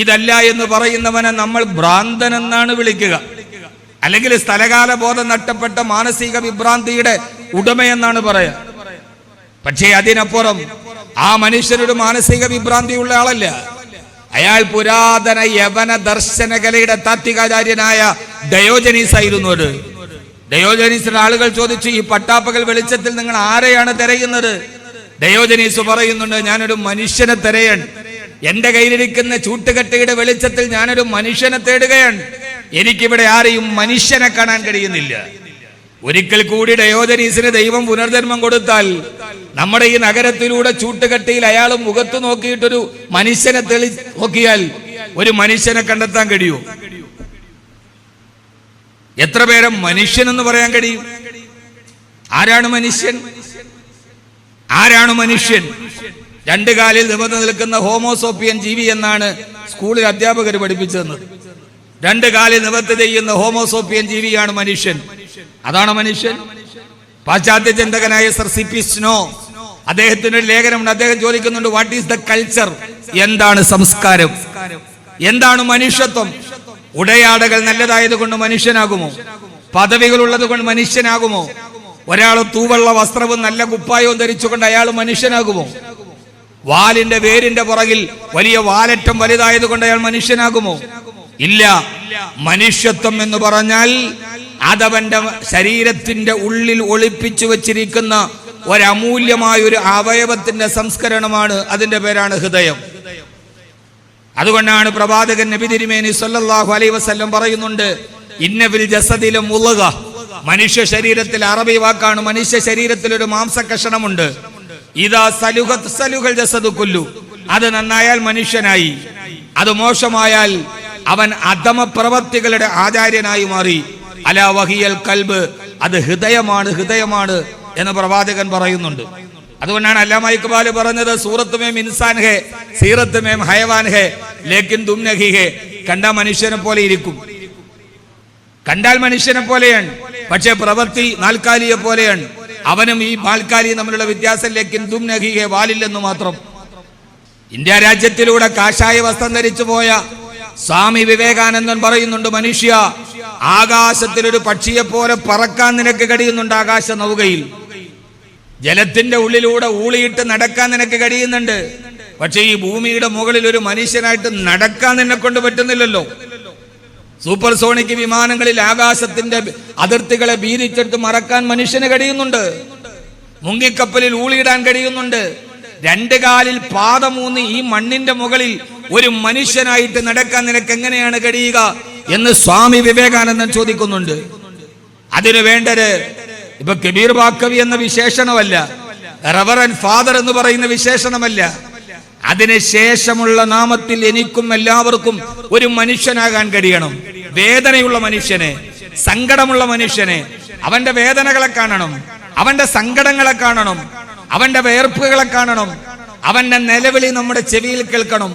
A: ഇതല്ല എന്ന് പറയുന്നവനെ നമ്മൾ ഭ്രാന്തൻ എന്നാണ് വിളിക്കുക, അല്ലെങ്കിൽ സ്ഥലകാല ബോധം നഷ്ടപ്പെട്ട മാനസിക വിഭ്രാന്തിയുടെ ഉടമയെന്നാണ് പറയുക. പക്ഷേ അതിനപ്പുറം ആ മനുഷ്യനൊരു മാനസിക വിഭ്രാന്തിയുള്ള ആളല്ല. അയാൾ പുരാതന യവന ദർശന കലയുടെ താത്വികാചാര്യനായ ഡയോജനീസ് ആയിരുന്നു. ഡയോജനീസിന്റെ ആളുകൾ ചോദിച്ചു, ഈ പട്ടാപ്പകൽ വെളിച്ചത്തിൽ നിങ്ങൾ ആരെയാണ് തിരയുന്നത്? ഡയോജനീസ് പറയുന്നുണ്ട്, ഞാനൊരു മനുഷ്യനെ തിരയാണ്. എന്റെ കയ്യിലിരിക്കുന്ന ചൂട്ടുകെട്ടയുടെ വെളിച്ചത്തിൽ ഞാനൊരു മനുഷ്യനെ തേടുകയാണ്. എനിക്കിവിടെ ആരെയും മനുഷ്യനെ കാണാൻ കഴിയുന്നില്ല. ഒരിക്കൽ കൂടി ഡയോജനീസിന് ദൈവം പുനർജന്മം കൊടുത്താൽ നമ്മുടെ ഈ നഗരത്തിലൂടെ ചൂട്ടുകെട്ടിയിൽ അയാൾ മുഖത്ത് നോക്കിയിട്ടൊരു മനുഷ്യനെ നോക്കിയാൽ ഒരു മനുഷ്യനെ കണ്ടെത്താൻ കഴിയൂ? എത്ര പേരെ മനുഷ്യൻ എന്ന് പറയാൻ കഴിയും? ആരാണ് മനുഷ്യൻ? ആരാണ് മനുഷ്യൻ? രണ്ടു കാലിൽ നിവർന്നു നിൽക്കുന്ന ഹോമോസോപ്പിയൻ ജീവി എന്നാണ് സ്കൂളിൽ അധ്യാപകർ പഠിപ്പിച്ചത്. രണ്ടു കാലിൽ നിവർത്തി ചെയ്യുന്ന ഹോമോസോപ്പിയൻ ജീവിയാണ് മനുഷ്യൻ. അതാണ് മനുഷ്യൻ. പാശ്ചാത്യ ചിന്തകനായ സർ സി.പി. സ്നോ അദ്ദേഹത്തിന്റെ ഒരു ലേഖനമുണ്ട്. അദ്ദേഹം ചോദിക്കുന്നുണ്ട്, വാട്ട് ഈസ് ദ കൾച്ചർ? എന്താണ് സംസ്കാരം? എന്താണ് മനുഷ്യത്വം? ഉടയാടകൾ നല്ലതായത് കൊണ്ട് മനുഷ്യനാകുമോ? പദവികൾ ഉള്ളത് കൊണ്ട് മനുഷ്യനാകുമോ? ഒരാൾ തൂവള്ള വസ്ത്രവും നല്ല കുപ്പായവും ധരിച്ചുകൊണ്ട് അയാൾ മനുഷ്യനാകുമോ? വാലിന്റെ വേരിന്റെ പുറകിൽ വലിയ വാലറ്റം വലുതായത് കൊണ്ട് അയാൾ മനുഷ്യനാകുമോ? ഇല്ല. മനുഷ്യത്വം എന്ന് പറഞ്ഞാൽ അതവന്റെ ശരീരത്തിന്റെ ഉള്ളിൽ ഒളിപ്പിച്ചു വെച്ചിരിക്കുന്ന ഒരമൂല്യമായ ഒരു അവയവത്തിന്റെ സംസ്കരണമാണ്. അതിന്റെ പേരാണ് ഹൃദയം. അതുകൊണ്ടാണ് പ്രവാചകൻ നബി തിരുമേനി സല്ലല്ലാഹു അലൈഹി വസല്ലം പറയുന്നുണ്ട്, ഇന്ന ഫിൽ ജസദില മുളഗ, മനുഷ്യ ശരീരത്തിൽ, അറബി വാക്കാണ്, മനുഷ്യ ശരീരത്തിൽ ഒരു മാംസകഷണമുണ്ട്. ഇദാ സലുഹത് സലുഹൽ ജസദു കുല്ലു, അത് നന്നായാൽ മനുഷ്യനായി, അത് മോശമായാൽ അവൻ അധമ പ്രവർത്തികളുടെ ആചാര്യനായി മാറി. അലാ വഹിയൽ കൽബ്, അത് ഹൃദയമാണ്, ഹൃദയമാണ് എന്ന് പ്രവാചകൻ പറയുന്നുണ്ട്. അതുകൊണ്ടാണ് അല്ലാമ ഇഖ്ബാൽ പറഞ്ഞത്, സൂറത്ത് മേം ഇൻസാൻ ഹേ, സീറത്ത് മേം ഹയവാൻ ഹേ, ലേക്കിൻ തും നഹി ഹേ. കണ്ട മനുഷ്യനെ പോലെ ഇരിക്കും, കണ്ടാൽ മനുഷ്യനെ പോലെയാണ്, പക്ഷെ പ്രവൃത്തി നാൽക്കാലിയെ പോലെയാണ്. അവനും ഈ നാൽക്കാലിയും തമ്മിലുള്ള വ്യത്യാസം ലേക്കിൻ തും നഹി ഹേ, വാലില്ലെന്ന് മാത്രം. ഇന്ത്യ രാജ്യത്തിലൂടെ കാഷായ വസ്ത്രം ധരിച്ചു പോയ സ്വാമി വിവേകാനന്ദൻ പറയുന്നുണ്ട്, മനുഷ്യ, ആകാശത്തിലൊരു പക്ഷിയെ പോലെ പറക്കാൻ നിനക്ക് കഴിയുന്നുണ്ട്. ആകാശ നൗകയിൽ ജലത്തിന്റെ ഉള്ളിലൂടെ ഊളിയിട്ട് നടക്കാൻ നിനക്ക് കഴിയുന്നുണ്ട്. പക്ഷെ ഈ ഭൂമിയുടെ മുകളിൽ ഒരു മനുഷ്യനായിട്ട് നടക്കാൻ നിന്നെ കൊണ്ട് പറ്റുന്നില്ലല്ലോ. സൂപ്പർ സോണിക് വിമാനങ്ങളിൽ ആകാശത്തിന്റെ അതിർത്തികളെ ഭീതിച്ചെടുത്ത് മറക്കാൻ മനുഷ്യന് കഴിയുന്നുണ്ട്. മുങ്ങിക്കപ്പലിൽ ഊളിയിടാൻ കഴിയുന്നുണ്ട്. രണ്ട് കാലിൽ പാദമൂന്നി ഈ മണ്ണിന്റെ മുകളിൽ ഒരു മനുഷ്യനായിട്ട് നടക്കാൻ നിനക്ക് എങ്ങനെയാണ് കഴിയുക എന്ന് സ്വാമി വിവേകാനന്ദൻ ചോദിക്കുന്നുണ്ട്. അതിനു വേണ്ടത് ഇപ്പൊ കബീർ ബാക്കവി എന്ന വിശേഷണമല്ല, റവറൻ ഫാദർ എന്ന് പറയുന്ന വിശേഷണമല്ല. അതിന് ശേഷമുള്ള നാമത്തിൽ എനിക്കും എല്ലാവർക്കും ഒരു മനുഷ്യനാകാൻ കഴിയണം. വേദനയുള്ള മനുഷ്യനെ, സങ്കടമുള്ള മനുഷ്യനെ, അവന്റെ വേദനകളെ കാണണം, അവന്റെ സങ്കടങ്ങളെ കാണണം, അവന്റെ വേർപ്പുകളെ കാണണം, അവന്റെ നിലവിളി നമ്മുടെ ചെവിയിൽ കേൾക്കണം.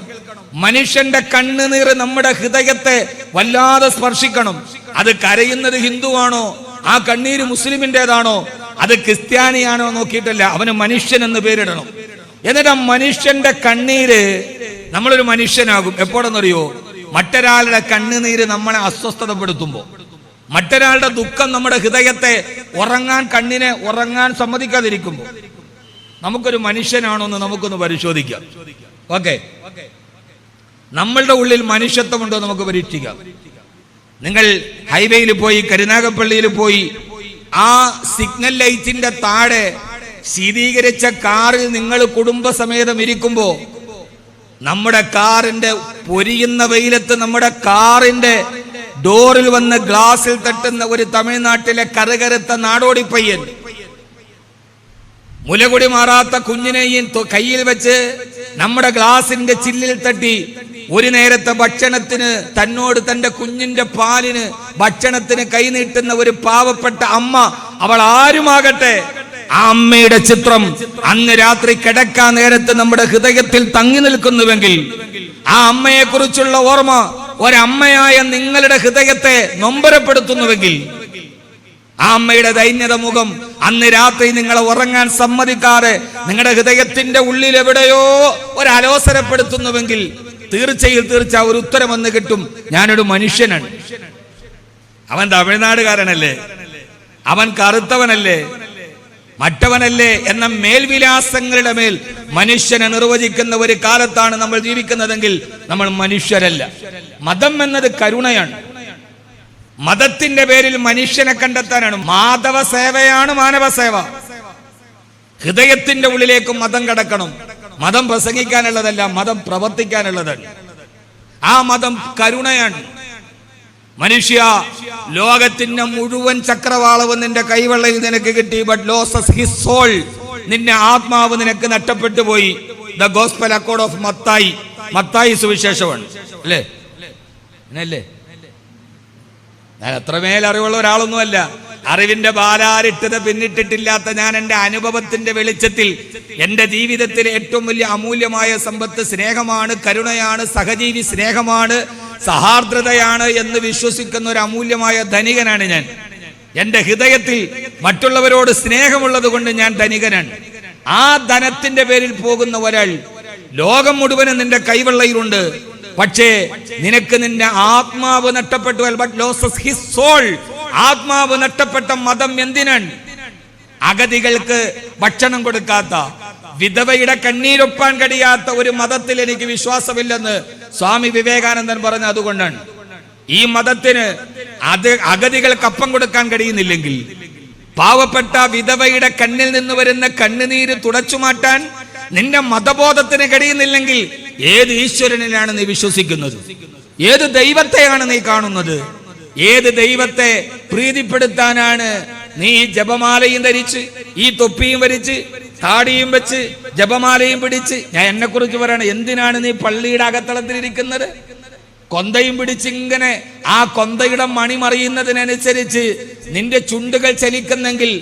A: മനുഷ്യന്റെ കണ്ണുനീർ നമ്മുടെ ഹൃദയത്തെ വല്ലാതെ സ്പർശിക്കണം. അത് കരയുന്നത് ഹിന്ദുവാണോ, ആ കണ്ണീര് മുസ്ലിമിൻ്റെതാണോ, അത് ക്രിസ്ത്യാനിയാണോ നോക്കിയിട്ടല്ല, അവന് മനുഷ്യൻ എന്ന് പേരിടണം. എന്നിട്ട് ആ മനുഷ്യന്റെ കണ്ണീര് നമ്മളൊരു മനുഷ്യനാകും. എപ്പോഴെന്നറിയോ? മറ്റൊരാളുടെ കണ്ണുനീര് നമ്മളെ അസ്വസ്ഥതപ്പെടുത്തുമ്പോ, മറ്റൊരാളുടെ ദുഃഖം നമ്മുടെ ഹൃദയത്തെ കണ്ണിനെ ഉറങ്ങാൻ സമ്മതിക്കാതിരിക്കുമ്പോ നമുക്കൊരു മനുഷ്യനാണോ എന്ന് നമുക്കൊന്ന് പരിശോധിക്കാം. ഓക്കെ, നമ്മളുടെ ഉള്ളിൽ മനുഷ്യത്വമുണ്ടോ നമുക്ക് പരീക്ഷിക്കാം. നിങ്ങൾ ഹൈവേയിൽ പോയി, കരുനാഗപ്പള്ളിയിൽ പോയി, ആ സിഗ്നൽ ലൈറ്റിന്റെ താഴെ ശീതീകരിച്ച കാറിൽ നിങ്ങൾ കുടുംബസമേതം ഇരിക്കുമ്പോ നമ്മുടെ കാറിന്റെ പൊരിയുന്ന വെയിലത്ത് നമ്മുടെ കാറിന്റെ ഡോറിൽ വന്ന് ഗ്ലാസിൽ തട്ടുന്ന ഒരു തമിഴ്നാട്ടിലെ കറുകറുത്ത നാടോടി പയ്യൻ, മുലകുടി മാറാത്ത കുഞ്ഞിനെയും കയ്യിൽ വെച്ച് നമ്മുടെ ഗ്ലാസിന്റെ ചില്ലിൽ തട്ടി ഒരു നേരത്തെ ഭക്ഷണത്തിന്, തന്നോട് തന്റെ കുഞ്ഞിന്റെ പാലിന് ഭക്ഷണത്തിന് കൈനീട്ടുന്ന ഒരു പാവപ്പെട്ട അമ്മ, അവൾ ആരുമാകട്ടെ, ആ അമ്മയുടെ ചിത്രം അന്ന് രാത്രി കിടക്കാൻ നേരത്ത് നമ്മുടെ ഹൃദയത്തിൽ തങ്ങി നിൽക്കുന്നുവെങ്കിൽ, ആ അമ്മയെ കുറിച്ചുള്ള ഓർമ്മ ഒരമ്മയായ നിങ്ങളുടെ ഹൃദയത്തെ നൊമ്പരപ്പെടുത്തുന്നുവെങ്കിൽ, ആ അമ്മയുടെ ദൈന്യത മുഖം അന്ന് രാത്രി നിങ്ങളെ ഉറങ്ങാൻ സമ്മതിക്കാതെ നിങ്ങളുടെ ഹൃദയത്തിന്റെ ഉള്ളിൽ എവിടെയോ ഒരു അലോസരപ്പെടുത്തുന്നുവെങ്കിൽ, തീർച്ചയായും ഒരു ഉത്തരം വന്ന് കിട്ടും, ഞാനൊരു മനുഷ്യനാണ്. അവൻ തമിഴ്നാടുകാരനല്ലേ, അവൻ കറുത്തവനല്ലേ, മറ്റവനല്ലേ എന്ന മേൽവിലാസങ്ങളുടെ മേൽ മനുഷ്യനെ നിർവചിക്കുന്ന ഒരു കാലത്താണ് നമ്മൾ ജീവിക്കുന്നതെങ്കിൽ നമ്മൾ മനുഷ്യരല്ല. മതം എന്നത് കരുണയാണ്. മതത്തിന്റെ പേരിൽ മനുഷ്യനെ കണ്ടെത്താനാണ്. മാധവ സേവയാണ് മാനവ സേവ. ഹൃദയത്തിന്റെ ഉള്ളിലേക്ക് മതം കടക്കണം. മതം പ്രസംഗിക്കാനുള്ളതല്ല, മതം പ്രവർത്തിക്കാനുള്ളതാണ്. ആ മതം കരുണയാണ്. മനുഷ്യ, ലോകത്തിന്റെ മുഴുവൻ ചക്രവാളവും നിന്റെ കൈവെള്ളയിൽ നിനക്ക് കിട്ടി, ബട്ട് ലോസസ് ഹിസ് സോൾ, നിന്റെ ആത്മാവ് നിനക്ക് നഷ്ടപ്പെട്ടു പോയി. The gospel accord of Mathai, Mathai സുവിശേഷമാണ് അല്ലേ? അല്ലേ? ഞാൻ അത്രമേൽ അറിവുള്ള ഒരാളൊന്നുമല്ല. അറിവിന്റെ ബാലാരിട്ടത് പിന്നിട്ടിട്ടില്ലാത്ത ഞാൻ എൻ്റെ അനുഭവത്തിന്റെ വെളിച്ചത്തിൽ എൻ്റെ ജീവിതത്തിലെ ഏറ്റവും വലിയ അമൂല്യമായ സമ്പത്ത് സ്നേഹമാണ്, കരുണയാണ്, സഹജീവി സ്നേഹമാണ്, സഹാർദ്രതയാണ് എന്ന് വിശ്വസിക്കുന്ന ഒരു അമൂല്യമായ ധനികനാണ് ഞാൻ. എൻ്റെ ഹൃദയത്തിൽ മറ്റുള്ളവരോട് സ്നേഹമുള്ളത് കൊണ്ട് ഞാൻ ധനികനാണ്. ആ ധനത്തിന്റെ പേരിൽ പോകുന്ന ഒരാൾ, ലോകം മുഴുവനും നിന്റെ കൈവെള്ളയിലുണ്ട്, പക്ഷേ നിനക്ക് നിന്റെ ആത്മാവ് നഷ്ടപ്പെട്ടു. ബട്ട് ലോസസ് ഹിസ് സോൾ, ആത്മാവ് നഷ്ടപ്പെട്ട മതം എന്തിനാണ്? അഗതികൾക്ക് ഭക്ഷണം കൊടുക്കാത്ത, വിധവയുടെ കണ്ണീരൊപ്പാൻ കഴിയാത്ത ഒരു മതത്തിൽ എനിക്ക് വിശ്വാസമില്ലെന്ന് സ്വാമി വിവേകാനന്ദൻ പറഞ്ഞ അതുകൊണ്ടാണ്. ഈ മതത്തിന് അഗതികൾക്ക് അപ്പം കൊടുക്കാൻ കഴിയുന്നില്ലെങ്കിൽ, പാവപ്പെട്ട വിധവയുടെ കണ്ണിൽ നിന്ന് വരുന്ന കണ്ണുനീര് തുടച്ചു മാറ്റാൻ നിന്റെ മതബോധത്തിന് കഴിയുന്നില്ലെങ്കിൽ, ഏത് ഈശ്വരനിലാണ് നീ വിശ്വസിക്കുന്നത്? ഏത് ദൈവത്തെയാണ് നീ കാണുന്നത്? ഏത് ദൈവത്തെ പ്രീതിപ്പെടുത്താനാണ് നീ ജപമാലയും ധരിച്ച് ഈ തൊപ്പിയും വരിച്ച് താടിയും വെച്ച് ജപമാലയും പിടിച്ച്? ഞാൻ എന്നെ കുറിച്ച് പറയണം, എന്തിനാണ് നീ പള്ളിയുടെ അകത്തളത്തിലിരിക്കുന്നത്? കൊന്തയും പിടിച്ചിങ്ങനെ ആ കൊന്തയുടെ മണി മറിയുന്നതിനനുസരിച്ച് നിന്റെ ചുണ്ടുകൾ ചലിക്കുന്നെങ്കിൽ,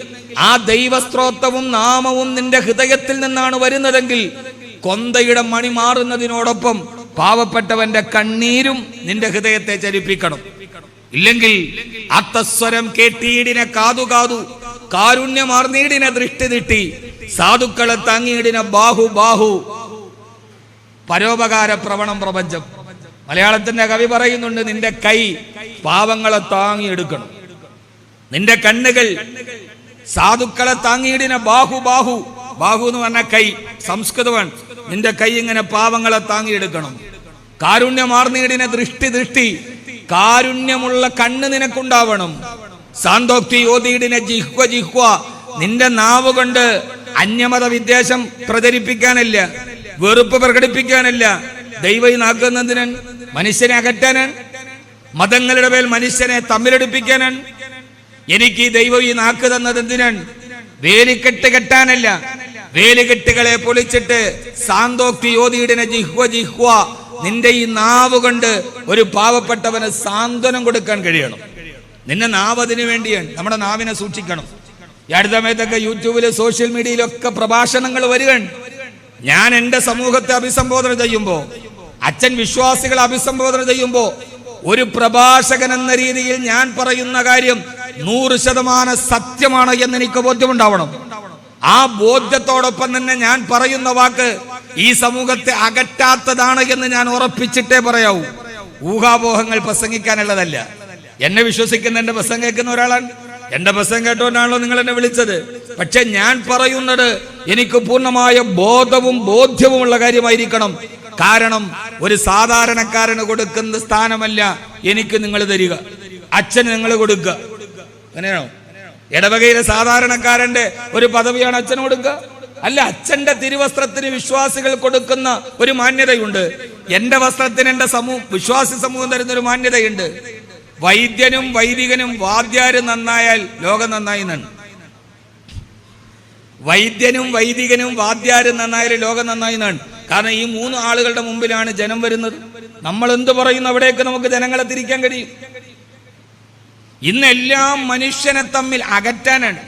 A: ആ ദൈവസ്ത്രോത്രവും നാമവും നിന്റെ ഹൃദയത്തിൽ നിന്നാണ് വരുന്നതെങ്കിൽ, കൊന്തയുടെ മണി മാറുന്നതിനോടൊപ്പം പാവപ്പെട്ടവന്റെ കണ്ണീരും നിന്റെ ഹൃദയത്തെ ചലിപ്പിക്കണം. ഇല്ലെങ്കിൽ അത്തസ്വരം കേട്ടീടിനെ കാതു കാരുണ്യമാർന്നീടിനെ ദൃഷ്ടി തിട്ടി സാധുക്കളെ താങ്ങിയിടിനെ ബാഹു പരോപകാര പ്രവണം പ്രപഞ്ചം. മലയാളത്തിന്റെ കവി പറയുന്നുണ്ട്, നിന്റെ കൈ പാവങ്ങളെ താങ്ങിയെടുക്കണം, നിന്റെ കണ്ണുകൾ സാധുക്കളെ താങ്ങിയിടിനെ ബാഹു എന്ന് പറഞ്ഞ കൈ സംസ്കൃതമാണ്. നിന്റെ കൈ ഇങ്ങനെ പാവങ്ങളെ താങ്ങിയെടുക്കണം. കാരുണ്യമാർന്നീടിനെ ദൃഷ്ടി കാരുണ്യമുള്ള കണ്ണ് നിനക്കുണ്ടാവണം. സാന്തോക്തി യോധീടിനെ ജിഹ്വ നിന്റെ നാവ് കൊണ്ട് അന്യമത വിദ്വേഷം പ്രചരിപ്പിക്കാനല്ല, വെറുപ്പ് പ്രകടിപ്പിക്കാനല്ല. ദൈവം നാക്കുന്നതിനാൻ, മനുഷ്യനെ അകറ്റാനാണ്, മതങ്ങളുടെ മേൽ മനുഷ്യനെ തമ്മിലെടുപ്പിക്കാനാണ്. എനിക്ക് ഈ ദൈവം ഈ നാക്ക് തന്നത് എന്തിനാണ്? വേലിക്കെട്ട് കെട്ടാനല്ല. വേലികെട്ടുകളെ പൊളിച്ചിട്ട് സാന്തോക്തി യോധീടിനെ ജിഹ്വ നിന്റെ ഈ നാവ് കൊണ്ട് ഒരു പാവപ്പെട്ടവന് സാന്ത്വനം കൊടുക്കാൻ കഴിയണം. നിന്റെ നാവ് അതിനു വേണ്ടിയാണ്. നമ്മുടെ നാവിനെ സൂക്ഷിക്കണം. ഈ അടുത്ത സമയത്തൊക്കെ യൂട്യൂബില് സോഷ്യൽ മീഡിയയിലൊക്കെ പ്രഭാഷണങ്ങൾ വരികയാണ്. ഞാൻ എൻ്റെ സമൂഹത്തെ അഭിസംബോധന ചെയ്യുമ്പോ, അച്ഛൻ വിശ്വാസികളെ അഭിസംബോധന ചെയ്യുമ്പോ, ഒരു പ്രഭാഷകൻ എന്ന രീതിയിൽ ഞാൻ പറയുന്ന കാര്യം 100% സത്യമാണ് എന്ന് എനിക്ക് ബോധ്യമുണ്ടാവണം. ആ ബോധ്യത്തോടൊപ്പം തന്നെ ഞാൻ പറയുന്ന വാക്ക് ഈ സമൂഹത്തെ അകറ്റാത്തതാണ് എന്ന് ഞാൻ ഉറപ്പിച്ചിട്ടേ പറയാവൂ. ഊഹാപോഹങ്ങൾ പ്രസംഗിക്കാനുള്ളതല്ല. എന്നെ വിശ്വസിക്കുന്ന, എന്റെ പ്രസംഗം കേൾക്കുന്ന ഒരാളാണ്. എന്റെ പ്രസംഗം കേട്ടോണ്ടാണല്ലോ നിങ്ങൾ എന്നെ വിളിച്ചത്. പക്ഷെ ഞാൻ പറയുന്നത് എനിക്ക് പൂർണ്ണമായ ബോധ്യവുമുള്ള കാര്യമായിരിക്കണം. കാരണം ഒരു സാധാരണക്കാരന് കൊടുക്കുന്ന സ്ഥാനമല്ല എനിക്ക് നിങ്ങൾ തരിക, അച്ഛന് നിങ്ങൾ കൊടുക്കുക. അങ്ങനെയാണോ? ഇടവകയിലെ സാധാരണക്കാരന്റെ ഒരു പദവിയാണ് അച്ഛന് കൊടുക്കുക? അല്ല, അച്ഛന്റെ തിരുവസ്ത്രത്തിന് വിശ്വാസികൾ കൊടുക്കുന്ന ഒരു മാന്യതയുണ്ട്. എന്റെ വസ്ത്രത്തിന് എന്റെ വിശ്വാസി സമൂഹം തരുന്ന ഒരു മാന്യതയുണ്ട്. വൈദ്യനും വൈദികനും വാദ്യാരും നന്നായാൽ ലോകം നന്നായി എന്നാണ്. വൈദ്യനും വൈദികനും വാദ്യാരും നന്നായാൽ ലോകം നന്നായി എന്നാണ്. കാരണം ഈ 3 ആളുകളുടെ മുമ്പിലാണ് ജനം വരുന്നത്. നമ്മൾ എന്ത് പറയുന്നു അവിടേക്ക് നമുക്ക് ജനങ്ങളെ തിരിക്കാൻ കഴിയും. ഇന്നെല്ലാം മനുഷ്യനെ തമ്മിൽ അകറ്റാനാണ്.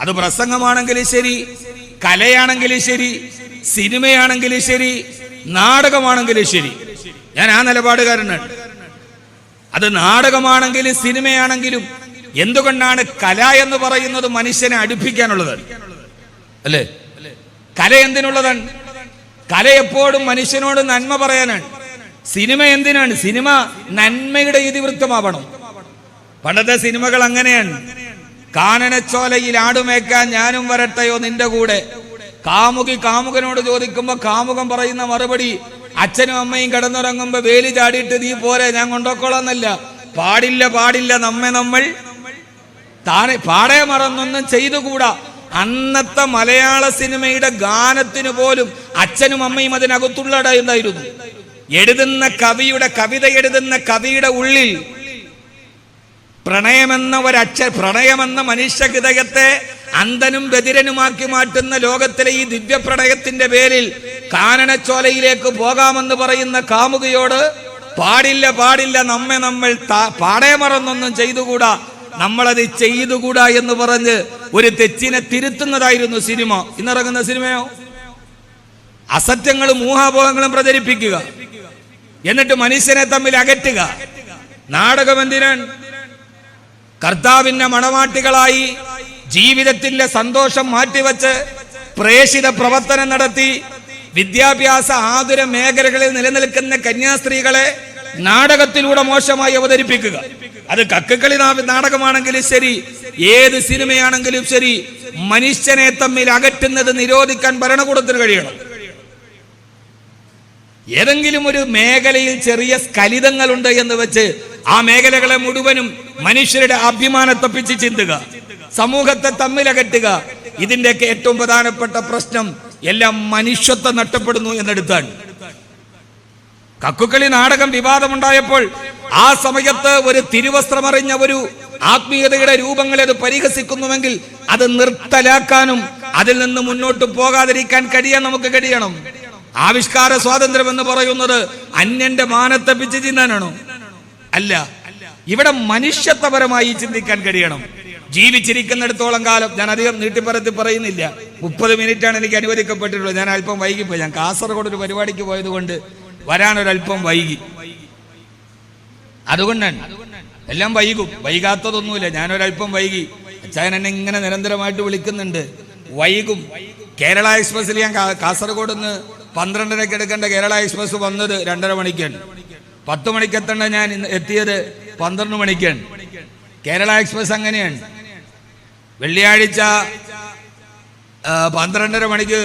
A: അത് പ്രസംഗമാണെങ്കിലും ശരി, കലയാണെങ്കിലും ശരി, സിനിമയാണെങ്കിലും ശരി, നാടകമാണെങ്കിലും ശരി. ഞാൻ ആ നിലപാടുകാരനാണ്. അത് നാടകമാണെങ്കിലും സിനിമയാണെങ്കിലും എന്തുകൊണ്ടാണ് കല എന്ന് പറയുന്നത്? മനുഷ്യനെ അടുപ്പിക്കാനുള്ളതാണ്, അല്ലേ? കല എന്തിനുള്ളതാണ്? കല എപ്പോഴും മനുഷ്യനോട് നന്മ പറയാനാണ്. സിനിമ എന്തിനാണ്? സിനിമ നന്മയുടെ ഇതിവൃത്തമാവണം. പണ്ടത്തെ സിനിമകൾ അങ്ങനെയാണ്. കാനനച്ചോലയിൽ ആടുമേക്കാൻ ഞാനും വരട്ടെയോ നിന്റെ കൂടെ. കാമുകി കാമുകനോട് ചോദിക്കുമ്പോ കാമുകൻ പറയുന്ന മറുപടി, അച്ഛനും അമ്മയും കിടന്നുറങ്ങുമ്പോ വേലി ചാടിയിട്ട് നീ പോരെ, ഞാൻ കൊണ്ടോക്കോളന്നല്ല. പാടില്ല നമ്മൾ താനെ പാടേ മറന്നൊന്നും ചെയ്തുകൂടാ. അന്നത്തെ മലയാള സിനിമയുടെ ഗാനത്തിന് പോലും അച്ഛനും അമ്മയും അതിനകത്തുള്ളതായിരുന്നു. കവിത എഴുതുന്ന കവിയുടെ ഉള്ളിൽ പ്രണയമെന്ന മനുഷ്യ ഹൃദയത്തെ അന്ധനും ബധിരനുമാക്കി മാറ്റുന്ന ലോകത്തിലെ ഈ ദിവ്യ പ്രണയത്തിന്റെ പേരിൽ കാനനച്ചോലയിലേക്ക് പോകാമെന്ന് പറയുന്ന കാമുകയോട് പാടില്ല നമ്മൾ പാടേ മറന്നൊന്നും ചെയ്തുകൂടാ, നമ്മളത് ചെയ്തുകൂടാ എന്ന് പറഞ്ഞ് ഒരു തെറ്റിനെ തിരുത്തുന്നതായിരുന്നു സിനിമ. ഇന്നിറങ്ങുന്ന സിനിമയോ അസത്യങ്ങളും ഊഹാപോഹങ്ങളും പ്രചരിപ്പിക്കുക, എന്നിട്ട് മനുഷ്യനെ തമ്മിൽ അകറ്റുക. നാടകം എന്തിനാണ്? കർത്താവിന്റെ മണവാട്ടികളായി ജീവിതത്തിന്റെ സന്തോഷം മാറ്റിവെച്ച് പ്രേഷിത പ്രവർത്തനം നടത്തി വിദ്യാഭ്യാസ ആതുര മേഖലകളിൽ നിലനിൽക്കുന്ന കന്യാസ്ത്രീകളെ നാടകത്തിലൂടെ മോശമായി അവതരിപ്പിക്കുക. അത് കക്കക്കളി നാടകമാണെങ്കിലും ശരി, ഏത് സിനിമയാണെങ്കിലും ശരി, മനുഷ്യനെ തമ്മിൽ അകറ്റുന്നത് നിരോധിക്കാൻ ഭരണകൂടത്തിന് കഴിയണം. ഏതെങ്കിലും ഒരു മേഖലയിൽ ചെറിയ സ്ഖലിതങ്ങളുണ്ട് എന്ന് വെച്ച് ആ മേഖലകളെ മുഴുവനും മനുഷ്യരുടെ അഭിമാനത്തെ പിച്ച് ചിന്തുക, സമൂഹത്തെ തമ്മിലകറ്റുക. ഇതിന്റെയൊക്കെ ഏറ്റവും പ്രധാനപ്പെട്ട പ്രശ്നം എല്ലാം മനുഷ്യത്വം നഷ്ടപ്പെടുന്നു എന്നെടുത്താണ്. കക്കുകളി നാടകം വിവാദമുണ്ടായപ്പോൾ ആ സമയത്ത് ഒരു തിരുവസ്ത്രമറിഞ്ഞ ഒരു ആത്മീയതയുടെ രൂപങ്ങളെ അത് പരിഹസിക്കുന്നുവെങ്കിൽ അത് നിർത്തലാക്കാനും അതിൽ നിന്ന് മുന്നോട്ട് പോകാതിരിക്കാൻ നമുക്ക് കഴിയണം. ആവിഷ്കാര സ്വാതന്ത്ര്യം എന്ന് പറയുന്നത് അന്യന്റെ മാനത്തെ പിച്ച് ചിന്താനാണോ? അല്ല, ഇവിടെ മനുഷ്യത്വപരമായി ചിന്തിക്കാൻ കഴിയണം. ജീവിച്ചിരിക്കുന്നിടത്തോളം കാലം, ഞാൻ അധികം നീട്ടിപ്പറത്തി പറയുന്നില്ല, 30 മിനിറ്റാണ് എനിക്ക് അനുവദിക്കപ്പെട്ടിട്ടുള്ളത്. ഞാൻ അല്പം വൈകിപ്പോയി. ഞാൻ കാസർഗോഡ് ഒരു പരിപാടിക്ക് പോയത് കൊണ്ട് വരാനൊരല്പം വൈകി. അതുകൊണ്ടാണ് എല്ലാം വൈകും, വൈകാത്തതൊന്നുമില്ല. ഞാനൊരല്പം വൈകി. അച്ചായൻ എന്നെ ഇങ്ങനെ നിരന്തരമായിട്ട് വിളിക്കുന്നുണ്ട്, വൈകും. കേരള എക്സ്പ്രസ്സിൽ ഞാൻ കാസർഗോഡ് നിന്ന് 12:30 എടുക്കേണ്ട കേരള എക്സ്പ്രസ് വന്നത് 2:30 മണിക്കാണ്. 10 മണിക്ക് എത്തേണ്ട ഞാൻ എത്തിയത് 12 മണിക്കാണ്. കേരള എക്സ്പ്രസ് അങ്ങനെയാണ്. വെള്ളിയാഴ്ച 12:30 മണിക്ക്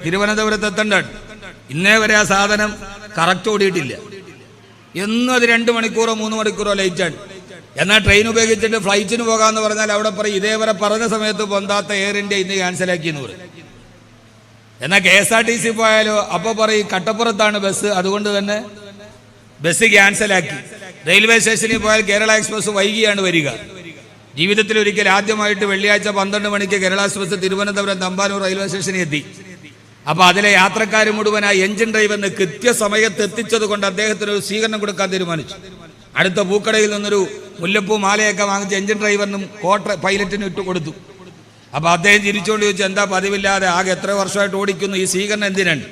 A: തിരുവനന്തപുരത്ത് എത്തേണ്ടതാണ്. ഇന്നേ വരെ ആ സാധനം കറക്റ്റ് ഓടിയിട്ടില്ല. എന്നും അത് 2 മണിക്കൂറോ 3 മണിക്കൂറോ ലേറ്റാണ്. എന്നാൽ ട്രെയിൻ ഉപയോഗിച്ചിട്ട് ഫ്ലൈറ്റിന് പോകാമെന്ന് പറഞ്ഞാൽ അവിടെ പറയും ഇതേവരെ പറഞ്ഞ സമയത്ത് പൊന്താത്ത എയർ ഇന്ത്യ ഇന്ന് ക്യാൻസലാക്കി എന്ന് പറയും. എന്നാൽ KSRTC പോയാലോ അപ്പോൾ പറയും കട്ടപ്പുറത്താണ് ബസ്, അതുകൊണ്ട് തന്നെ ബസ് ക്യാൻസലാക്കി. റെയിൽവേ സ്റ്റേഷനിൽ പോയാൽ കേരള എക്സ്പ്രസ് വൈകിയാണ് വരിക. ജീവിതത്തിൽ ഒരിക്കൽ ആദ്യമായിട്ട് വെള്ളിയാഴ്ച 12 മണിക്ക് കേരള എക്സ്പ്രസ് തിരുവനന്തപുരം തമ്പാനൂർ റെയിൽവേ സ്റ്റേഷനിൽ എത്തി. അപ്പൊ അതിലെ യാത്രക്കാർ മുഴുവനായി എഞ്ചിൻ ഡ്രൈവറിന് കൃത്യസമയത്ത് എത്തിച്ചത് കൊണ്ട് അദ്ദേഹത്തിന് ഒരു സ്വീകരണം കൊടുക്കാൻ തീരുമാനിച്ചു. അടുത്ത പൂക്കടയിൽ നിന്നൊരു മുല്ലപ്പൂ മാലയൊക്കെ വാങ്ങിച്ച് എഞ്ചിൻ ഡ്രൈവറിനും പൈലറ്റിനും ഇട്ട് കൊടുത്തു. അപ്പൊ അദ്ദേഹം ചിരിച്ചുകൊണ്ട് ചോദിച്ചു, എന്താ പതിവില്ലാതെ, ആകെ എത്ര വർഷമായിട്ട് ഓടിക്കുന്നു, ഈ സ്വീകരണം എന്തിനാണ്?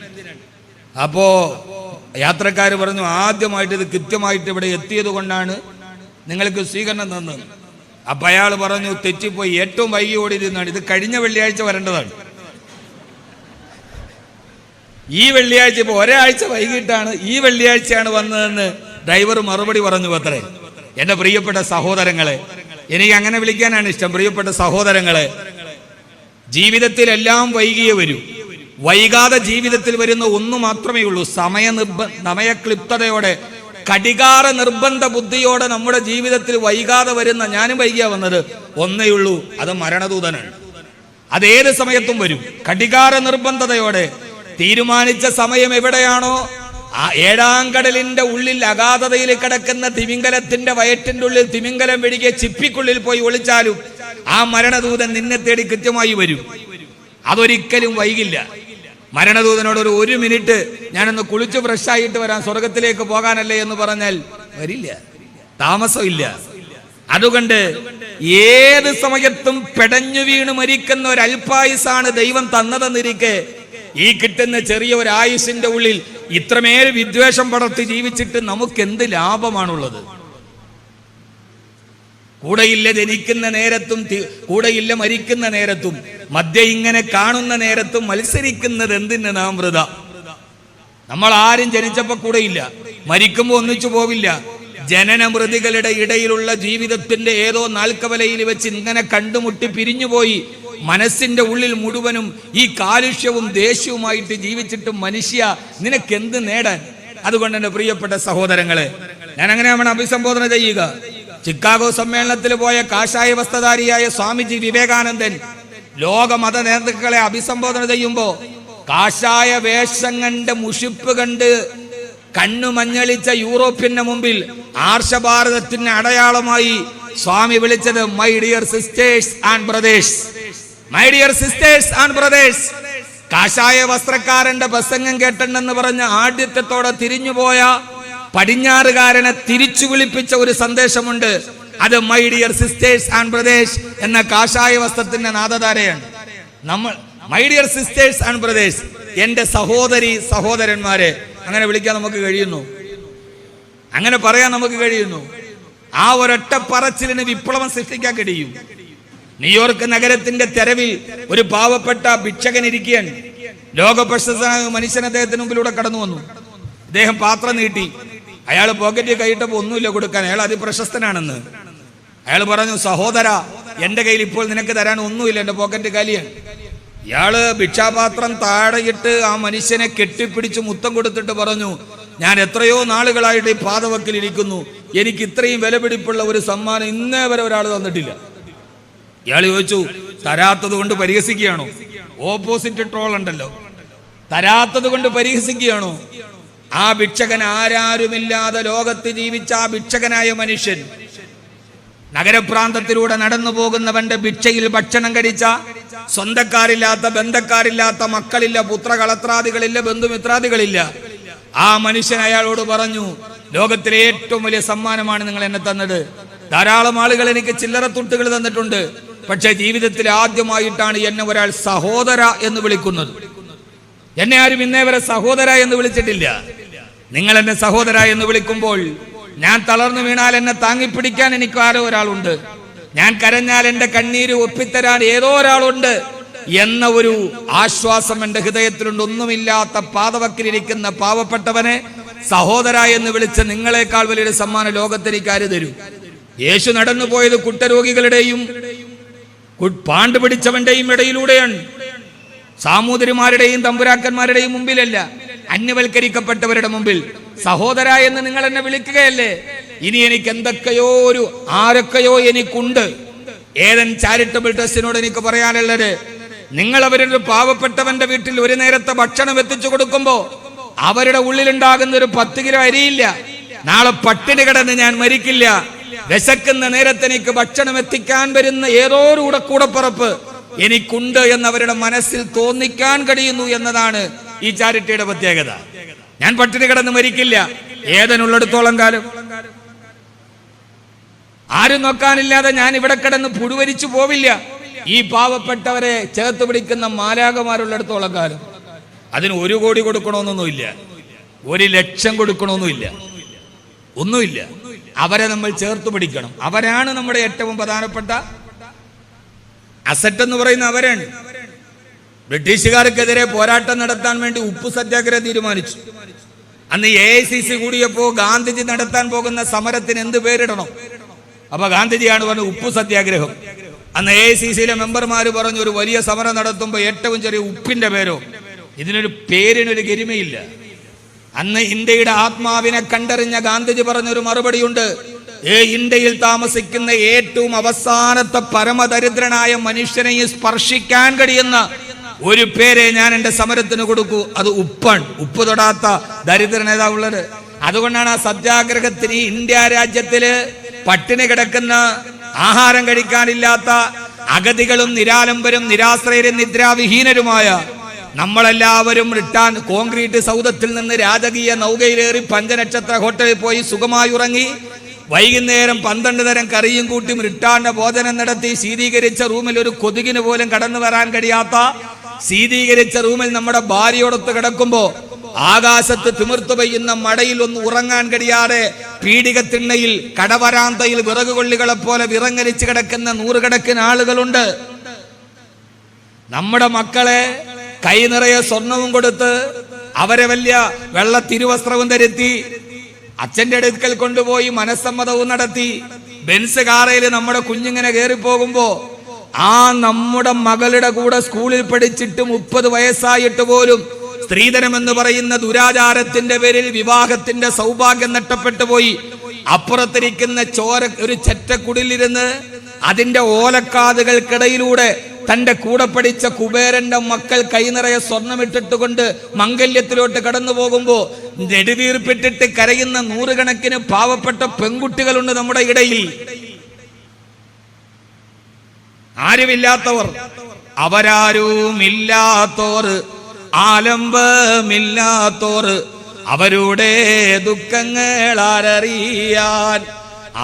A: അപ്പോ യാത്രക്കാർ പറഞ്ഞു, ആദ്യമായിട്ട് ഇത് കൃത്യമായിട്ട് ഇവിടെ എത്തിയത് കൊണ്ടാണ് നിങ്ങൾക്ക് സ്വീകരണം തന്നത്. അപ്പൊ അയാൾ പറഞ്ഞു, തെറ്റിപ്പോയി, ഏറ്റവും വൈകി ഓടിയിരുന്നാണ്, ഇത് കഴിഞ്ഞ വെള്ളിയാഴ്ച വരേണ്ടതാണ്. ഈ വെള്ളിയാഴ്ച ഇപ്പൊ ഒരാഴ്ച വൈകിട്ടാണ്, ഈ വെള്ളിയാഴ്ചയാണ് വന്നതെന്ന് ഡ്രൈവർ മറുപടി പറഞ്ഞു. അത്രേ. എന്റെ പ്രിയപ്പെട്ട സഹോദരങ്ങളെ, എനിക്ക് അങ്ങനെ വിളിക്കാനാണ് ഇഷ്ടം. പ്രിയപ്പെട്ട സഹോദരങ്ങളെ, ജീവിതത്തിലെല്ലാം വൈകിയേ വരൂ. വൈകാതെ ജീവിതത്തിൽ വരുന്ന ഒന്നു മാത്രമേ ഉള്ളൂ, സമയക്ലിപ്തതയോടെ, കടികാര നിർബന്ധ ബുദ്ധിയോടെ നമ്മുടെ ജീവിതത്തിൽ വൈകാതെ വരുന്ന, ഞാനും വൈകിയാ വന്നത്, ഒന്നേ ഉള്ളൂ, അത് മരണദൂതനാണ്. അതേത് സമയത്തും വരും. കടികാര നിർബന്ധതയോടെ തീരുമാനിച്ച സമയം എവിടെയാണോ, ആ 7-ാം കടലിന്റെ ഉള്ളിൽ അഗാധതയിൽ കിടക്കുന്ന തിമിംഗലത്തിന്റെ വയറ്റിന്റെ ഉള്ളിൽ തിമിംഗലം വെടികെ ചിപ്പിക്കുള്ളിൽ പോയി ഒളിച്ചാലും ആ മരണദൂതൻ നിന്നെ തേടി കൃത്യമായി വരും. അതൊരിക്കലും വൈകില്ല. മരണദൂതനോട് ഒരു മിനിറ്റ് ഞാനൊന്ന് കുളിച്ച് ഫ്രഷായിട്ട് വരാൻ, സ്വർഗത്തിലേക്ക് പോകാനല്ലേ എന്ന് പറഞ്ഞാൽ വരില്ല, താമസമില്ല. അതുകൊണ്ട് ഏത് സമയത്തും പെടഞ്ഞു വീണ് മരിക്കുന്ന ഒരു അല്പായുസാണ് ദൈവം തന്നതെന്നിരിക്കെ, ഈ കിട്ടുന്ന ചെറിയ ഒരു ആയുസിന്റെ ഉള്ളിൽ ഇത്രമേൽ വിദ്വേഷം പടർത്തി ജീവിച്ചിട്ട് നമുക്ക് എന്ത് ലാഭമാണുള്ളത്? കൂടെയില്ല ജനിക്കുന്ന നേരത്തും കൂടെയില്ല മരിക്കുന്ന നേരത്തും മധ്യ ഇങ്ങനെ കാണുന്ന നേരത്തും മത്സരിക്കുന്നത് എന്തിന് നാം വൃത? നമ്മൾ ആരും ജനിച്ചപ്പോ കൂടെയില്ല, മരിക്കുമ്പോ ഒന്നിച്ചു പോവില്ല. ജനനമൃതികളുടെ ഇടയിലുള്ള ജീവിതത്തിന്റെ ഏതോ നാൽക്കവലയിൽ വെച്ച് ഇങ്ങനെ കണ്ടുമുട്ടി പിരിഞ്ഞുപോയി മനസ്സിന്റെ ഉള്ളിൽ മുഴുവനും ഈ കാലുഷ്യവും ദേഷ്യവുമായിട്ട് ജീവിച്ചിട്ട് മനുഷ്യ നിനക്കെന്ത് നേടാൻ? അതുകൊണ്ട് എന്റെ പ്രിയപ്പെട്ട സഹോദരങ്ങളെ, ഞാൻ അങ്ങനെയാണ് അഭിസംബോധന ചെയ്യുക. ചിക്കാഗോ സമ്മേളനത്തിൽ പോയ കാഷായ വസ്ത്രധാരിയായ സ്വാമിജി വിവേകാനന്ദൻ ലോക മത നേതാക്കളെ അഭിസംബോധന ചെയ്യുമ്പോ കാഷായ വേഷം കണ്ട് മുഷിപ്പ് കണ്ട് കണ്ണു മഞ്ഞളിച്ച യൂറോപ്യന്റെ മുമ്പിൽ ആർഷഭാരതത്തിന് അടയാളമായി സ്വാമി വിളിച്ചത് my dear sisters and brothers, my dear sisters and brothers. കാഷായ വസ്ത്രക്കാരന്റെ പ്രസംഗം കേട്ടെന്ന് പറഞ്ഞ ആഢ്യത്വത്തോടെ തിരിഞ്ഞുപോയ പടിഞ്ഞാറുകാരനെ തിരിച്ചു വിളിപ്പിച്ച ഒരു സന്ദേശമുണ്ട്. അത് my dear sisters and brothers എന്ന കാഷായ വസ്ത്രത്തിന്റെ നാദധാരയാണ്. നമ്മൾ my dear sisters and brothers, എന്റെ സഹോദരി സഹോദരന്മാരെ, അങ്ങനെ വിളിക്കാൻ നമുക്ക് കഴിയുന്നു, അങ്ങനെ പറയാൻ നമുക്ക് കഴിയുന്നു. ആ ഒരൊറ്റ പറച്ചിലിന് വിപ്ലവം സൃഷ്ടിക്കാൻ കഴിയും. ന്യൂയോർക്ക് നഗരത്തിന്റെ തെരുവിൽ ഒരു പാവപ്പെട്ട ഭിക്ഷകൻ ഇരിക്കുകയാണ്. ലോക പ്രശസ്തനായ മനുഷ്യൻ അദ്ദേഹത്തിന് മുമ്പിലൂടെ കടന്നു വന്നു. അദ്ദേഹം പാത്രം നീട്ടി. അയാൾ പോക്കറ്റിൽ കൈയിട്ടപ്പോൾ ഒന്നുമില്ല കൊടുക്കാൻ. അയാൾ അതിപ്രശസ്തനാണെന്ന്. അയാൾ പറഞ്ഞു, സഹോദര, എന്റെ കയ്യിൽ ഇപ്പോൾ നിനക്ക് തരാൻ ഒന്നുമില്ല, എന്റെ പോക്കറ്റ് കാലിയാണ്. ഇയാള് ഭിക്ഷാപാത്രം താഴെയിട്ട് ആ മനുഷ്യനെ കെട്ടിപ്പിടിച്ച് മുത്തം കൊടുത്തിട്ട് പറഞ്ഞു, ഞാൻ എത്രയോ നാളുകളായിട്ട് ഈ പാതവക്കിൽ ഇരിക്കുന്നു, എനിക്ക് ഇത്രയും വിലപിടിപ്പുള്ള ഒരു സമ്മാനം ഇന്നേ വരെ ഒരാൾ തന്നിട്ടില്ല. ഇയാൾ ചോദിച്ചു, തരാത്തത് കൊണ്ട് പരിഹസിക്കുകയാണോ? ഓപ്പോസിറ്റ് ട്രോൾ ഉണ്ടല്ലോ, തരാത്തത് കൊണ്ട് പരിഹസിക്കുകയാണോ? ആ ഭിക്ഷകൻ ആരാരുമില്ലാതെ ലോകത്ത് ജീവിച്ച ആ ഭിക്ഷകനായ മനുഷ്യൻ നഗരപ്രാന്തത്തിലൂടെ നടന്നു പോകുന്നവന്റെ ഭിക്ഷയിൽ ഭക്ഷണം കഴിച്ച, സ്വന്തക്കാരില്ലാത്ത, ബന്ധക്കാരില്ലാത്ത, മക്കളില്ല, പുത്രകളത്രാദികളില്ല, ബന്ധുമിത്രാദികളില്ല, ആ മനുഷ്യൻ അയാളോട് പറഞ്ഞു, ലോകത്തിലെ ഏറ്റവും വലിയ സമ്മാനമാണ് നിങ്ങൾ എന്നെ തന്നത്. ധാരാളം ആളുകൾ എനിക്ക് ചില്ലറ തുട്ടുകൾ തന്നിട്ടുണ്ട്. പക്ഷെ ജീവിതത്തിൽ ആദ്യമായിട്ടാണ് എന്നെ ഒരാൾ സഹോദര എന്ന് വിളിക്കുന്നത്. എന്നെ ആരും ഇന്നേ വരെ സഹോദര എന്ന് വിളിച്ചിട്ടില്ല. നിങ്ങൾ എന്നെ സഹോദര എന്ന് വിളിക്കുമ്പോൾ ഞാൻ തളർന്നു വീണാൽ എന്നെ താങ്ങിപ്പിടിക്കാൻ എനിക്ക് ആരോ ഒരാളുണ്ട്. ഞാൻ കരഞ്ഞാൽ എന്റെ കണ്ണീര് ഒപ്പിത്തരാൻ ഏതോ ഒരാളുണ്ട് എന്ന ഒരു ആശ്വാസം എന്റെ ഹൃദയത്തിലുണ്ട്. ഒന്നുമില്ലാത്ത പാതവക്കിലിരിക്കുന്ന പാവപ്പെട്ടവനെ സഹോദര എന്ന് വിളിച്ച് നിങ്ങളെക്കാൾ വലിയൊരു സമ്മാനം ലോകത്തിലേക്ക് ആര് തരും? യേശു നടന്നു പോയത് കുഷ്ഠരോഗികളുടെയും പാണ്ട് പിടിച്ചവന്റെയും ഇടയിലൂടെയാണ്. സാമൂതിരിമാരുടെയും തമ്പുരാക്കന്മാരുടെയും മുമ്പിലല്ല, അന്യവൽക്കരിക്കപ്പെട്ടവരുടെ മുമ്പിൽ. സഹോദര എന്ന് നിങ്ങൾ എന്നെ വിളിക്കുകയല്ലേ? ഇനി എനിക്ക് എന്തൊക്കെയോ ആരൊക്കെയോ എനിക്കുണ്ട്. ഏതൻ ചാരിറ്റബിൾ ട്രസ്റ്റിനോട് എനിക്ക് പറയാനുള്ളത്, നിങ്ങൾ അവരൊരു പാവപ്പെട്ടവന്റെ വീട്ടിൽ ഒരു നേരത്തെ ഭക്ഷണം എത്തിച്ചു കൊടുക്കുമ്പോ അവരുടെ ഉള്ളിലുണ്ടാകുന്ന ഒരു 10 കിലോ അരിയില്ല. നാളെ പട്ടിണി കിടന്ന് ഞാൻ മരിക്കില്ല, വിശക്കുന്ന നേരത്തെ എനിക്ക് ഭക്ഷണം എത്തിക്കാൻ വരുന്ന ഏതോ ഒരു കൂടപ്പുറപ്പ് എനിക്കുണ്ട് എന്നവരുടെ മനസ്സിൽ തോന്നിക്കാൻ കഴിയുന്നു എന്നതാണ് ഈ ചാരിറ്റിയുടെ പ്രത്യേകത. ഞാൻ പട്ടിണി കിടന്ന് മരിക്കില്ല ഏതനുള്ളിടത്തോളം കാലം. ആരും നോക്കാനില്ലാതെ ഞാൻ ഇവിടെ കിടന്ന് പുഴുവരിച്ചു പോവില്ല ഈ പാവപ്പെട്ടവരെ ചേർത്ത് പിടിക്കുന്ന മാലാകമാരുള്ളിടത്തോളം കാലം. അതിന് 1 കോടി കൊടുക്കണമെന്നൊന്നുമില്ല, 1 ലക്ഷം കൊടുക്കണമെന്നുമില്ല, ഒന്നുമില്ല. അവരെ നമ്മൾ ചേർത്ത് പിടിക്കണം. അവരാണ് നമ്മുടെ ഏറ്റവും പ്രധാനപ്പെട്ട അസറ്റ് എന്ന് പറയുന്ന അവരാണ്. ബ്രിട്ടീഷുകാർക്കെതിരെ പോരാട്ടം നടത്താൻ വേണ്ടി ഉപ്പ് സത്യാഗ്രഹം തീരുമാനിച്ചു. അന്ന് AICC കൂടിയപ്പോ ഗാന്ധിജി നടത്താൻ പോകുന്ന സമരത്തിന് എന്ത് പേരിടണം? അപ്പൊ ഗാന്ധിജിയാണ് പറഞ്ഞത് ഉപ്പ് സത്യാഗ്രഹം. അന്ന് AICCയിലെ മെമ്പർമാര് പറഞ്ഞു, ഒരു വലിയ സമരം നടത്തുമ്പോ ഏറ്റവും ചെറിയ ഉപ്പിന്റെ പേരോ, ഇതിനൊരു പേരിനൊരു ഗരിമയില്ല. അന്ന് ഇന്ത്യയുടെ ആത്മാവിനെ കണ്ടറിഞ്ഞ ഗാന്ധിജി പറഞ്ഞൊരു മറുപടിയുണ്ട്, ഇന്ത്യയിൽ താമസിക്കുന്ന ഏറ്റവും അവസാനത്തെ പരമദരിദ്രനായ മനുഷ്യനെ സ്പർശിക്കാൻ കഴിയുന്ന ഒരു പേരെ ഞാൻ എന്റെ സമരത്തിന് കൊടുക്കൂ, അത് ഉപ്പാണ്. ഉപ്പ് തൊടാത്ത ദരിദ്ര നേതാവുള്ളത്. അതുകൊണ്ടാണ് ആ സത്യാഗ്രഹത്തിന് ഇന്ത്യ രാജ്യത്തില് പട്ടിണി കിടക്കുന്ന, ആഹാരം കഴിക്കാനില്ലാത്ത അഗതികളും നിരാലംബരും നിരാശ്രയരും നിദ്രാവിഹീനരുമായ നമ്മളെല്ലാവരും റിട്ടാൻ കോൺക്രീറ്റ് സൗധത്തിൽ നിന്ന് രാജകീയ നൗകയിലേറി 5 നക്ഷത്ര ഹോട്ടലിൽ പോയി സുഖമായി ഉറങ്ങി വൈകുന്നേരം 12 തരം കറിയും കൂട്ടി റിട്ടാന്റെ ഭോജനം നടത്തി ശീതീകരിച്ച റൂമിൽ ഒരു കൊതുകിന് പോലും കടന്നു വരാൻ കഴിയാത്ത ശീതീകരിച്ച റൂമിൽ നമ്മുടെ ഭാര്യയോടൊത്ത് കിടക്കുമ്പോ ആകാശത്ത് തിമിർത്തു പെയ്യുന്ന മഴയിൽ ഒന്ന് ഉറങ്ങാൻ കഴിയാതെ പീഡികത്തിണ്ണയിൽ കടവരാന്തയിൽ വിറകുകൊള്ളികളെ പോലെ വിറങ്ങലിച്ച് കിടക്കുന്ന 100 കണക്കിന് ആളുകളുണ്ട്. നമ്മുടെ മക്കളെ കൈ നിറയെ സ്വർണവും കൊടുത്ത് അവരെ വലിയ വെള്ള തിരുവസ്ത്രവും ധരുത്തി അച്ഛന്റെ അടുക്കൽ കൊണ്ടുപോയി മനസ്സമ്മതവും നടത്തി ബെൻസ് കാറയിൽ നമ്മുടെ കുഞ്ഞിങ്ങനെ കയറിപ്പോകുമ്പോ ആ നമ്മുടെ മകളുടെ കൂടെ സ്കൂളിൽ പഠിച്ചിട്ട് 30 വയസ്സായിട്ട് പോലും സ്ത്രീധനം എന്ന് പറയുന്ന ദുരാചാരത്തിന്റെ പേരിൽ വിവാഹത്തിന്റെ സൗഭാഗ്യം നഷ്ടപ്പെട്ടു പോയി. അപ്പുറത്തിരിക്കുന്ന ഒരു ചെറ്റക്കുടിലിരുന്ന് അതിന്റെ ഓലക്കാതുകൾക്കിടയിലൂടെ തന്റെ കൂടെ പഠിച്ച കുബേരന്റെ മക്കൾ കൈനിറയെ സ്വർണ്ണമിട്ടിട്ടുകൊണ്ട് മംഗല്യത്തിലോട്ട് കടന്നു പോകുമ്പോ നെടുവീർപ്പിട്ടിട്ട് കരയുന്ന 100 കണക്കിന് പാവപ്പെട്ട പെൺകുട്ടികളുണ്ട് നമ്മുടെ ഇടയിൽ. ആരുമില്ലാത്തവർ, അവരാരുമില്ലാത്തോർ, ആലംബമില്ലാത്തോർ, അവരുടെ ദുഃഖങ്ങൾ ആരറിയാൻ,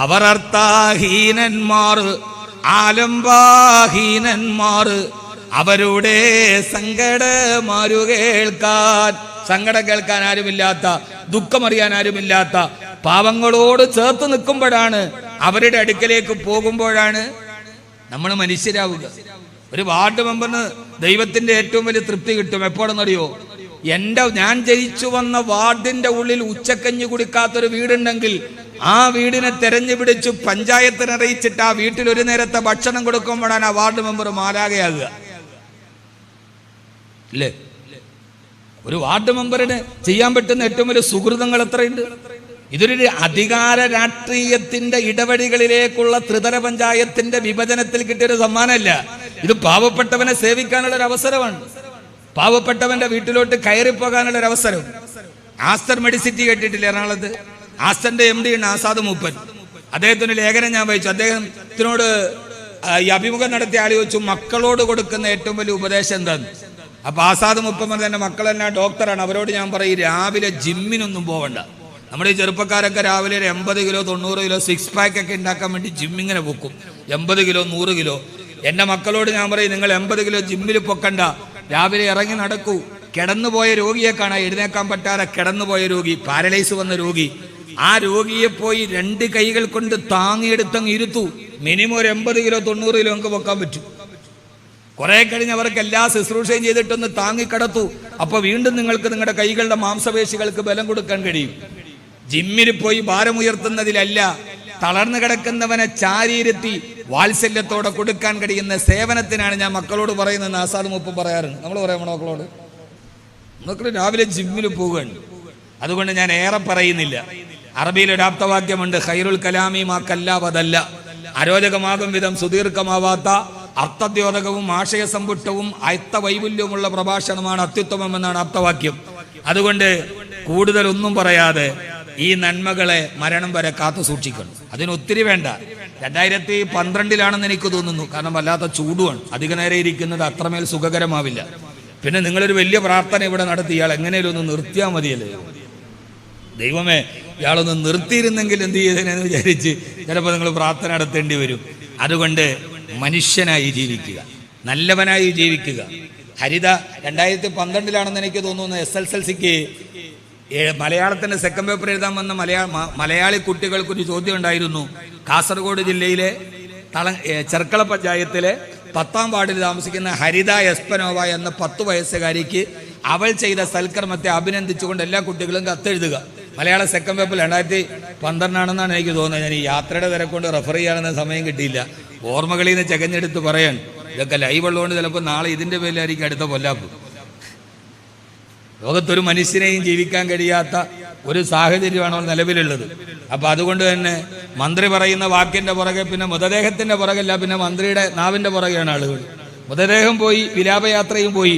A: അവർ അർത്ഥാഹീനന്മാർ, ആലംബഹീനന്മാർ, അവരുടെ സങ്കടമാരു കേൾക്കാൻ. സങ്കടം കേൾക്കാൻ ആരുമില്ലാത്ത, ദുഃഖമറിയാൻ ആരുമില്ലാത്ത പാവങ്ങളോട് ചേർത്ത് നിൽക്കുമ്പോഴാണ്, അവരുടെ അടുക്കലേക്ക് പോകുമ്പോഴാണ് നമ്മൾ മനുഷ്യരാവുക. ഒരു വാർഡ് മെമ്പറിന് ദൈവത്തിന്റെ ഏറ്റവും വലിയ തൃപ്തി കിട്ടും എപ്പോഴെന്നറിയോ? ഞാൻ ജയിച്ചു വന്ന വാർഡിന്റെ ഉള്ളിൽ ഉച്ചക്കഞ്ഞി കുടിക്കാത്തൊരു വീടുണ്ടെങ്കിൽ ആ വീടിനെ തെരഞ്ഞു പിടിച്ചു പഞ്ചായത്തിന് അറിയിച്ചിട്ട് ആ വീട്ടിൽ ഒരു നേരത്തെ ഭക്ഷണം കൊടുക്കുമ്പോഴാണ് ആ വാർഡ് മെമ്പർ മാലാകയാകുക. അല്ലേ? ഒരു വാർഡ് മെമ്പറിന് ചെയ്യാൻ പറ്റുന്ന ഏറ്റവും വലിയ സുഹൃതങ്ങൾ എത്രയുണ്ട്? ഇതൊരു അധികാര രാഷ്ട്രീയത്തിന്റെ ഇടവഴികളിലേക്കുള്ള ത്രിതല പഞ്ചായത്തിന്റെ വിഭജനത്തിൽ കിട്ടിയൊരു സമ്മാനമല്ല. ഇത് പാവപ്പെട്ടവനെ സേവിക്കാനുള്ള ഒരു അവസരമാണ്. പാവപ്പെട്ടവന്റെ വീട്ടിലോട്ട് കയറിപ്പോകാനുള്ള ഒരു അവസരം. ആസ്റ്റർ മെഡിസിറ്റി കേട്ടിട്ടില്ല എറണാകുളത്ത്? ആസ്റ്ററിന്റെ MD ഉണ്ട് ആസാദ് മൂപ്പൻ. അദ്ദേഹത്തിന് ലേഖനം ഞാൻ വായിച്ചു. അദ്ദേഹത്തിനോട് ഈ അഭിമുഖം നടത്തിയ ആൾ ചോദിച്ചു, മക്കളോട് കൊടുക്കുന്ന ഏറ്റവും വലിയ ഉപദേശം എന്താണ്? അപ്പൊ ആസാദ് മൂപ്പൻ തന്നെ മക്കളെല്ലാം ഡോക്ടറാണ്, അവരോട് ഞാൻ പറയും രാവിലെ ജിമ്മിനൊന്നും പോകണ്ട. നമ്മുടെ ഈ ചെറുപ്പക്കാരൊക്കെ രാവിലെ ഒരു 80 കിലോ 90 കിലോ 6 പാക്ക് ഒക്കെ ഉണ്ടാക്കാൻ വേണ്ടി ജിമ്മിങ്ങനെ പൊക്കും, 80 കിലോ 100 കിലോ. എൻ്റെ മക്കളോട് ഞാൻ പറയും, നിങ്ങൾ 80 കിലോ ജിമ്മിൽ പൊക്കണ്ട, രാവിലെ ഇറങ്ങി നടക്കൂ. കിടന്നുപോയ രോഗിയെ കാണാൻ, എഴുന്നേക്കാൻ പറ്റാതെ കിടന്നുപോയ രോഗി, പാരലൈസ് വന്ന രോഗി, ആ രോഗിയെ പോയി 2 കൈകൾ കൊണ്ട് താങ്ങിയെടുത്തങ്ങ് ഇരുത്തു. മിനിമം ഒരു 80 കിലോ 90 കിലോ നമുക്ക് പൊക്കാൻ പറ്റും. കുറെ കഴിഞ്ഞ് അവർക്ക് എല്ലാ ശുശ്രൂഷയും ചെയ്തിട്ടൊന്ന് താങ്ങിക്കടത്തു. അപ്പൊ വീണ്ടും നിങ്ങൾക്ക് നിങ്ങളുടെ കൈകളുടെ മാംസപേശികൾക്ക് ബലം കൊടുക്കാൻ കഴിയും. ജിമ്മിൽ പോയി ഭാരമുയർത്തുന്നതിലല്ല, തളർന്നു കിടക്കുന്നവനെ ചാരിയിരുത്തി വാത്സല്യത്തോടെ കൊടുക്കാൻ കഴിയുന്ന സേവനത്തിനാണ് ഞാൻ മക്കളോട് പറയുന്നത്. ആസാദ് മൂപ്പൻ പറയാറുണ്ട്. നമ്മൾ പറയാം മക്കളോട്, മക്കൾ രാവിലെ ജിമ്മിൽ പോവുകയാണ്. അതുകൊണ്ട് ഞാൻ ഏറെ പറയുന്നില്ല. അറബിയിൽ ഒരു ആപ്തവാക്യമുണ്ട്, ഖൈറുൽ കലാമി മാ കല്ലാവതല്ല. അരോചകമാകും വിധം സുദീർഘമാവാത്ത അർത്ഥദ്യോതകവും ആശയസമ്പുഷ്ടവും അർത്ഥവൈപുല്യവുമുള്ള പ്രഭാഷണമാണ് അത്യുത്തമം എന്നാണ് ആപ്തവാക്യം. അതുകൊണ്ട് കൂടുതലൊന്നും പറയാതെ ഈ നന്മകളെ മരണം വരെ കാത്തു സൂക്ഷിക്കണം. അതിനൊത്തിരി വേണ്ട. 2012 എനിക്ക് തോന്നുന്നു, കാരണം വല്ലാത്ത ചൂടുമാണ്, അധിക നേരം ഇരിക്കുന്നത് അത്രമേൽ സുഖകരമാവില്ല. പിന്നെ നിങ്ങളൊരു വലിയ പ്രാർത്ഥന ഇവിടെ നടത്തി, ഇയാൾ എങ്ങനെയും ഒന്ന് നിർത്തിയാൽ മതിയല്ലേ. ദൈവമേ, ഇയാളൊന്ന് നിർത്തിയിരുന്നെങ്കിൽ എന്ത് ചെയ്തതിനെന്ന് വിചാരിച്ച് ചിലപ്പോൾ നിങ്ങൾ പ്രാർത്ഥന നടത്തേണ്ടി വരും. അതുകൊണ്ട് മനുഷ്യനായി ജീവിക്കുക, നല്ലവനായി ജീവിക്കുക. ഹരിത 2012 എനിക്ക് തോന്നുന്നു SSLCക്ക് മലയാളത്തിന്റെ സെക്കൻഡ് പേപ്പർ എഴുതാൻ വന്ന മലയാളി കുട്ടികൾക്കൊരു ചോദ്യം ഉണ്ടായിരുന്നു. കാസർഗോഡ് ജില്ലയിലെ ചെർക്കള പഞ്ചായത്തിലെ 10ാം വാർഡിൽ താമസിക്കുന്ന ഹരിത എസ്പനോവ എന്ന 10 വയസ്സുകാരിക്ക് അവൾ ചെയ്ത സൽക്കർമ്മത്തെ അഭിനന്ദിച്ചുകൊണ്ട് എല്ലാ കുട്ടികളും കത്തെഴുതുക. മലയാള സെക്കൻഡ് പേപ്പർ 2012 എനിക്ക് തോന്നുന്നത്. ഞാൻ ഈ യാത്രയുടെ തിരക്കൊണ്ട് റെഫർ ചെയ്യാനൊന്നും സമയം കിട്ടിയില്ല. ഓർമ്മകളിൽ നിന്ന് ചകഞ്ഞെടുത്ത് പറയാൻ. ഇതൊക്കെ ലൈവ് ഉള്ളതുകൊണ്ട് ചിലപ്പോൾ നാളെ ഇതിൻ്റെ പേരിലായിരിക്കും അടുത്ത പൊല്ലാപ്പ്. ലോകത്തൊരു മനുഷ്യനെയും ജീവിക്കാൻ കഴിയാത്ത ഒരു സാഹചര്യമാണ് നിലവിലുള്ളത്. അപ്പൊ അതുകൊണ്ട് തന്നെ മന്ത്രി പറയുന്ന വാക്കിന്റെ പുറകെ, പിന്നെ മൃതദേഹത്തിന്റെ പുറകല്ല, പിന്നെ മന്ത്രിയുടെ നാവിന്റെ പുറകെയാണ് ആളുകൾ. മൃതദേഹം പോയി, വിലാപയാത്രയും പോയി,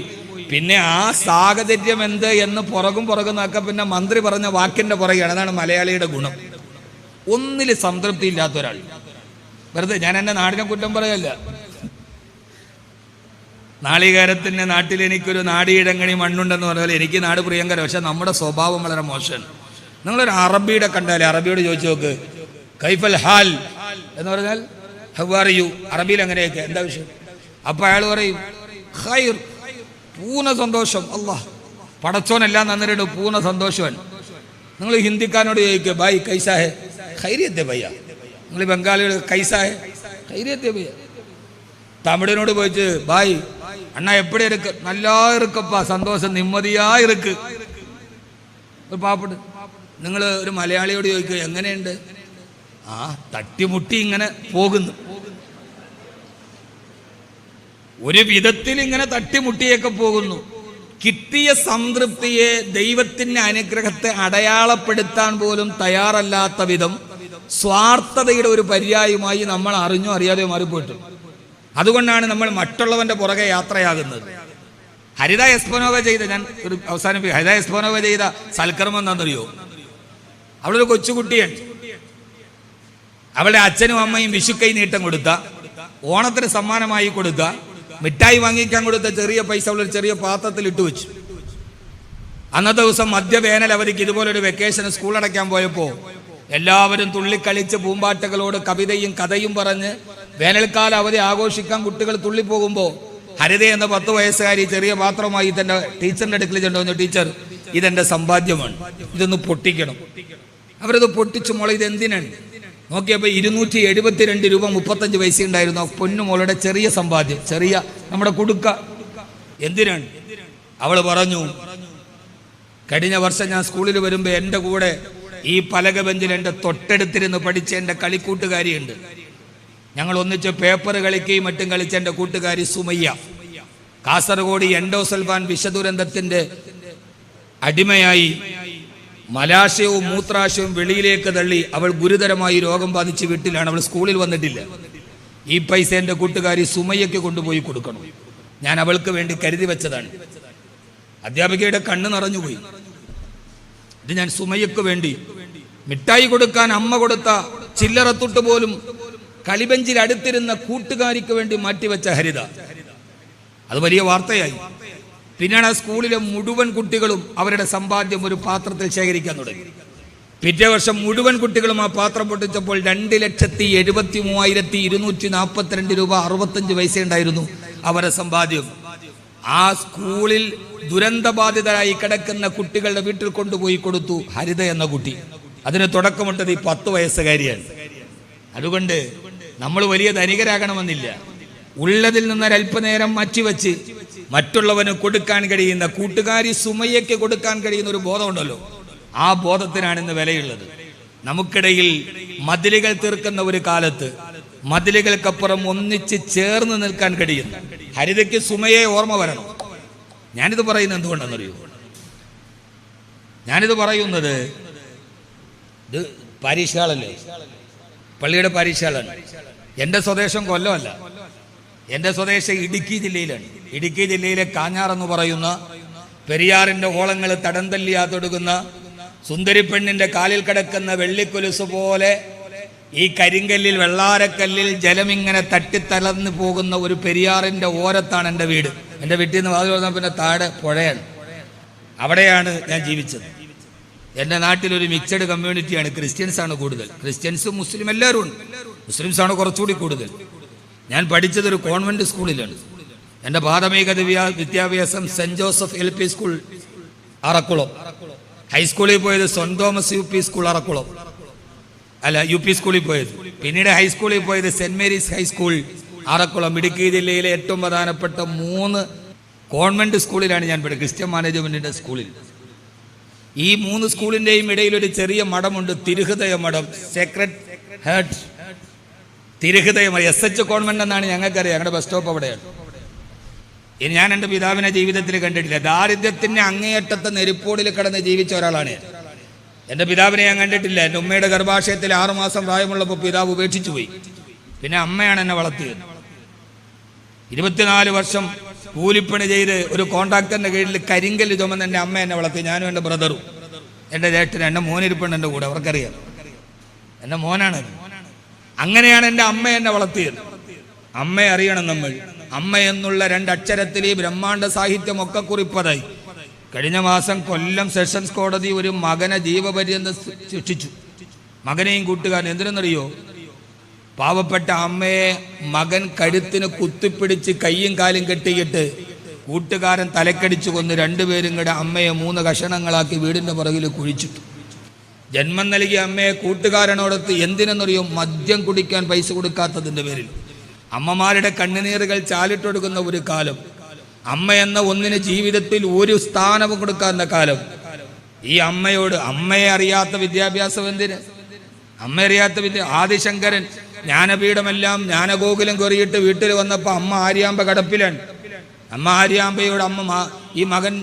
A: പിന്നെ ആ സാഹചര്യം എന്ത് എന്ന് പുറകും നോക്കാം. പിന്നെ മന്ത്രി പറഞ്ഞ വാക്കിന്റെ പുറകെയാണ്. അതാണ് മലയാളിയുടെ ഗുണം. ഒന്നിൽ സംതൃപ്തി ഇല്ലാത്ത ഒരാൾ. വെറുതെ ഞാൻ എൻ്റെ നാടിനെ കുറ്റം പറയല്ല. നാളികേരത്തിൻ്റെ നാട്ടിൽ എനിക്കൊരു നാടിയിടങ്ങണി മണ്ണുണ്ടെന്ന് പറഞ്ഞാൽ എനിക്ക് നാട് പ്രിയങ്കരം. പക്ഷെ നമ്മുടെ സ്വഭാവം വളരെ മോശമാണ്. നിങ്ങളൊരു അറബിയുടെ കണ്ടാലേ, അറബിയോട് ചോദിച്ചു നോക്ക്, കൈഫൽ ഹാൽ എന്ന് പറഞ്ഞാൽ ഹൗ ആർ യു, അറബിയിൽ അങ്ങനെയൊക്കെ എന്താ വിഷയം. അപ്പൊ അയാൾ പറയും ഖൈർ, പൂർണ്ണ സന്തോഷം. അല്ലാഹ് പടച്ചോനെല്ലാം നന്നിട്ട് പൂർണ്ണ സന്തോഷമാണ്. നിങ്ങൾ ഹിന്ദിക്കാരനോട് ചോദിക്കുക, ഭായ് കൈസാ ഹെ, ഖൈരിയത്തെ ഭയ്യ. നിങ്ങൾ ബംഗാളികൾ കൈസാ ഹെ, ഖൈരിയത്തെ ഭയ്യ. തമിഴനോട് പോയിട്ട് ഭായ് അണ്ണ എപ്പടി ഇருக்கு, நல்லா இருக்குப்பா, സന്തോഷം, നിമ്മതിയാ ഇருக்கு. ഒരു പാവപ്പെട്ട്. നിങ്ങൾ ഒരു മലയാളിയോട് ചോദിക്കുക എങ്ങനെയുണ്ട്, ആ തട്ടിമുട്ടി ഇങ്ങനെ പോകുന്നു. ഒരു വിധത്തിൽ ഇങ്ങനെ തട്ടിമുട്ടിയൊക്കെ പോകുന്നു. കിട്ടിയ സംതൃപ്തിയെ, ദൈവത്തിന്റെ അനുഗ്രഹത്തെ അടയാളപ്പെടുത്താൻ പോലും തയ്യാറല്ലാത്ത വിധം സ്വാർത്ഥതയുടെ ഒരു പര്യായമായി നമ്മൾ അറിഞ്ഞോ അറിയാതെയോ മാറിപ്പോയിട്ടു. അതുകൊണ്ടാണ് നമ്മൾ മറ്റുള്ളവന്റെ പുറകെ യാത്രയാകുന്നത്. ഹരിത എസ്പനോവ ചെയ്ത, ഞാൻ ഒരു അവസാനിപ്പിക്കും, ഹരിത എസ്പനോവ ചെയ്ത സൽക്കർമ്മം എന്താണെന്നറിയോ? അവളൊരു കൊച്ചുകുട്ടിയാണ്. അവളുടെ അച്ഛനും അമ്മയും വിഷുക്കൈ നീട്ടം കൊടുത്ത, ഓണത്തിന് സമ്മാനമായി കൊടുത്ത, മിഠായി വാങ്ങിക്കാൻ കൊടുത്ത ചെറിയ പൈസ അവളൊരു ചെറിയ പാത്രത്തിൽ ഇട്ടു വെച്ചു. അന്നത്തെ ദിവസം മധ്യവേനൽ അവധിക്ക് ഇതുപോലൊരു വെക്കേഷന് സ്കൂൾ അടയ്ക്കാൻ പോയപ്പോൾ എല്ലാവരും തുള്ളിക്കളിച്ച് പൂമ്പാറ്റകളോട് കവിതയും കഥയും പറഞ്ഞ് വേനൽക്കാല അവധി ആഘോഷിക്കാൻ കുട്ടികൾ തുള്ളിപ്പോകുമ്പോൾ ഹരിത എന്ന 10 വയസ്സുകാരി ചെറിയ പാത്രമായി തന്റെ ടീച്ചറിന്റെ അടുക്കൽ ചെണ്ടുവന്നു, ടീച്ചർ ഇതെന്റെ സമ്പാദ്യമാണ്, ഇതൊന്ന് പൊട്ടിക്കണം. അവരത് പൊട്ടിച്ചു. മോളെ ഇത് എന്തിനാണ് നോക്കിയപ്പോൾ 272 രൂപ 35 പൈസ ഉണ്ടായിരുന്നു. പൊന്നുമോളുടെ ചെറിയ സമ്പാദ്യം, ചെറിയ നമ്മുടെ കുടുക്ക. എന്തിനാണ്? അവൾ പറഞ്ഞു, കഴിഞ്ഞ വർഷം ഞാൻ സ്കൂളിൽ വരുമ്പോൾ എൻ്റെ കൂടെ ഈ പലക ബെഞ്ചിൽ എൻ്റെ തൊട്ടടുത്തിരുന്ന് പഠിച്ച എൻ്റെ കളിക്കൂട്ടുകാരിയുണ്ട്. ഞങ്ങൾ ഒന്നിച്ച് പേപ്പർ കളിക്കുകയും മറ്റും കളിച്ച എൻ്റെ കൂട്ടുകാരി സുമയ്യ കാസർഗോഡ് എൻഡോസൽഫാൻ വിഷദുരന്തത്തിൻ്റെ അടിമയായി മലാശയവും മൂത്രാശയവും വെളിയിലേക്ക് തള്ളി അവൾ ഗുരുതരമായി രോഗം ബാധിച്ച് വീട്ടിലാണ്. അവൾ സ്കൂളിൽ വന്നിട്ടില്ല. ഈ പൈസ എൻ്റെ കൂട്ടുകാരി സുമയ്യയ്ക്ക് കൊണ്ടുപോയി കൊടുക്കണം. ഞാൻ അവൾക്ക് വേണ്ടി കരുതി വെച്ചതാണ്. അധ്യാപികയുടെ കണ്ണ് നിറഞ്ഞുപോയി. ഇത് ഞാൻ സുമയ്യക്ക് വേണ്ടി മിഠായി കൊടുക്കാൻ അമ്മ കൊടുത്ത ചില്ലറത്തുട്ട് പോലും കളിബെഞ്ചിൽ അടുത്തിരുന്ന കൂട്ടുകാരിക്ക് വേണ്ടി മാറ്റിവെച്ച ഹരിത. അത് വലിയ വാർത്തയായി. പിന്നീട് ആ സ്കൂളിലെ മുഴുവൻ കുട്ടികളും അവരുടെ സമ്പാദ്യം ഒരു പാത്രത്തിൽ ശേഖരിക്കാൻ തുടങ്ങി. പിറ്റേ വർഷം മുഴുവൻ കുട്ടികളും ആ പാത്രം പൊട്ടിച്ചപ്പോൾ 2,73,242 രൂപ 65 പൈസ ഉണ്ടായിരുന്നു അവരുടെ സമ്പാദ്യം. ആ സ്കൂളിൽ ദുരന്തബാധിതരായി കിടക്കുന്ന കുട്ടികളുടെ വീട്ടിൽ കൊണ്ടുപോയി കൊടുത്തു ഹരിത എന്ന കുട്ടി. അതിന് തുടക്കമിട്ടത് ഈ 10 വയസ്സുകാരിയാണ്. അതുകൊണ്ട് നമ്മൾ വലിയ ധനികരാകണമെന്നില്ല. ഉള്ളതിൽ നിന്നൊരല്പനേരം മാറ്റിവെച്ച് മറ്റുള്ളവന് കൊടുക്കാൻ കഴിയുന്ന, കൂട്ടുകാരി സുമയ്യയ്ക്ക് കൊടുക്കാൻ കഴിയുന്ന ഒരു ബോധമുണ്ടല്ലോ, ആ ബോധത്തിനാണ് ഇന്ന് വിലയുള്ളത്. നമുക്കിടയിൽ മതിലുകൾ തീർക്കുന്ന ഒരു കാലത്ത് മതിലുകൾക്കപ്പുറം ഒന്നിച്ച് ചേർന്ന് നിൽക്കാൻ കഴിയുന്നു. ഹരിതയ്ക്ക് സുമയെ ഓർമ്മ വരണം. ഞാനിത് പറയുന്നത് എന്തുകൊണ്ടെന്നറിയോ? ഞാനിത് പറയുന്നത് ഇത് പാരീശാളല്ലേ, പള്ളിയുടെ പാരീശാളാണ്. എൻ്റെ സ്വദേശം കൊല്ലമല്ല, എൻ്റെ സ്വദേശം ഇടുക്കി ജില്ലയിലാണ്. ഇടുക്കി ജില്ലയിലെ കാഞ്ഞാർ എന്ന് പറയുന്ന പെരിയാറിൻ്റെ ഓളങ്ങൾ തടം തല്ലിയാതൊടുക്കുന്ന സുന്ദരിപ്പെണ്ണിൻ്റെ കാലിൽ കിടക്കുന്ന വെള്ളിക്കൊലുസ് പോലെ ഈ കരിങ്കല്ലിൽ, വെള്ളാരക്കല്ലിൽ ജലമിങ്ങനെ തട്ടിത്തളർന്നു പോകുന്ന ഒരു പെരിയാറിൻ്റെ ഓരത്താണ് എൻ്റെ വീട്. എൻ്റെ വീട്ടിൽ നിന്ന് വാതിൽ തുറന്നാൽ പിന്നെ താഴെ പുഴയാണ്. അവിടെയാണ് ഞാൻ ജീവിച്ചത്. എൻ്റെ നാട്ടിലൊരു മിക്സഡ് കമ്മ്യൂണിറ്റിയാണ്. ക്രിസ്ത്യൻസാണ് കൂടുതൽ. ക്രിസ്ത്യൻസും മുസ്ലിം എല്ലാവരും ഉണ്ട്. മുസ്ലിംസാണ് കുറച്ചുകൂടി കൂടുതൽ. ഞാൻ പഠിച്ചത് ഒരു കോൺവെന്റ് സ്കൂളിലാണ്. എൻ്റെ പ്രാഥമിക വിദ്യാഭ്യാസം saint Joseph LP school Arakkulam. ഹൈസ്കൂളിൽ പോയത് saint Thomas UP school Arakkulam, അല്ല UP സ്കൂളിൽ പോയത്. പിന്നീട് ഹൈസ്കൂളിൽ പോയത് saint Mary's high school Arakkulam. Idukki ജില്ലയിലെ ഏറ്റവും പ്രധാനപ്പെട്ട 3 കോൺവെന്റ് സ്കൂളിലാണ് ഞാൻ പഠിച്ചത്, ക്രിസ്ത്യൻ മാനേജ്മെന്റിന്റെ സ്കൂളിൽ. ഈ 3 സ്കൂളിൻ്റെയും ഇടയിൽ ഒരു ചെറിയ മഠമുണ്ട്, തിരുഹൃദയ മഠം, സേക്രഡ് ഹാർട്ട് തിരുഹൃദയ മഠം. SH കോൺവെന്റ് എന്നാണ് ഞങ്ങൾക്കറിയാം. ഞങ്ങളുടെ ബസ് സ്റ്റോപ്പ് അവിടെയാണ്. ഇനി ഞാൻ എൻ്റെ പിതാവിനെ ജീവിതത്തിൽ കണ്ടിട്ടില്ല. ദാരിദ്ര്യത്തിൻ്റെ അങ്ങേയറ്റത്തെ നെരുപ്പോടിൽ കിടന്ന് ജീവിച്ച ഒരാളാണ് ഞാൻ. എൻ്റെ പിതാവിനെ ഞാൻ കണ്ടിട്ടില്ല. എൻ്റെ ഉമ്മയുടെ ഗർഭാശയത്തിൽ 6 മാസം പ്രായമുള്ളപ്പോൾ പിതാവ് ഉപേക്ഷിച്ചു പോയി. പിന്നെ അമ്മയാണ് എന്നെ വളർത്തിയത്. 24 വർഷം കൂലിപ്പണി ചെയ്ത് ഒരു കോൺട്രാക്ടറിൻ്റെ കീഴിൽ കരിങ്കല്ല് ചുമന്ന് എൻ്റെ അമ്മ എന്നെ വളർത്തി. ഞാനും എൻ്റെ ബ്രദറും എൻ്റെ ചേട്ടനും. എൻ്റെ മോനിരിപ്പുണ്ട് എൻ്റെ കൂടെ, അവർക്കറിയാം, എൻ്റെ മോനാണ്. അങ്ങനെയാണ് എൻ്റെ അമ്മ എന്നെ വളർത്തിയത്. അമ്മയെ അറിയണം നമ്മൾ. അമ്മ എന്നുള്ള 2 അക്ഷരത്തിൽ ഈ ബ്രഹ്മാണ്ഡ സാഹിത്യമൊക്കെ കുറിപ്പതായി. കഴിഞ്ഞ മാസം കൊല്ലം സെഷൻസ് കോടതി ഒരു മകനെ ജീവപര്യന്തം ശിക്ഷിച്ചു. മകനെയും കൂട്ടുകാരൻ. എന്തിനെന്നറിയോ? പാവപ്പെട്ട അമ്മയെ മകൻ കഴുത്തിന് കുത്തിപ്പിടിച്ച് കയ്യും കാലും കെട്ടിയിട്ട് കൂട്ടുകാരൻ തലക്കടിച്ചു കൊന്ന് 2 പേരും കൂടെ അമ്മയെ 3 കഷണങ്ങളാക്കി വീടിൻ്റെ പുറകിൽ കുഴിച്ചിട്ടു. ജന്മം നൽകിയ അമ്മയെ കൂട്ടുകാരനോടൊത്ത് എന്തിനെന്നറിയോ? മദ്യം കുടിക്കാൻ പൈസ കൊടുക്കാത്തതിൻ്റെ പേരിൽ. അമ്മമാരുടെ കണ്ണുനീറുകൾ ചാലിട്ടൊടുക്കുന്ന ഒരു കാലം, അമ്മ എന്ന ഒന്നിന് ജീവിതത്തിൽ ഒരു സ്ഥാനവും കൊടുക്കാത്ത കാലം. ഈ അമ്മയോട്, അമ്മയെ അറിയാത്ത വിദ്യാഭ്യാസം എന്തിന്? അമ്മ അറിയാത്ത ആദിശങ്കരൻ ജ്ഞാനപീഠമെല്ലാം ജ്ഞാനഗോകുലം കയറിയിട്ട് വീട്ടിൽ വന്നപ്പോൾ അമ്മ ആര്യാമ്പ കടപ്പിലാണ്. അമ്മ ആര്യാമ്പയോട് ഈ മകൻ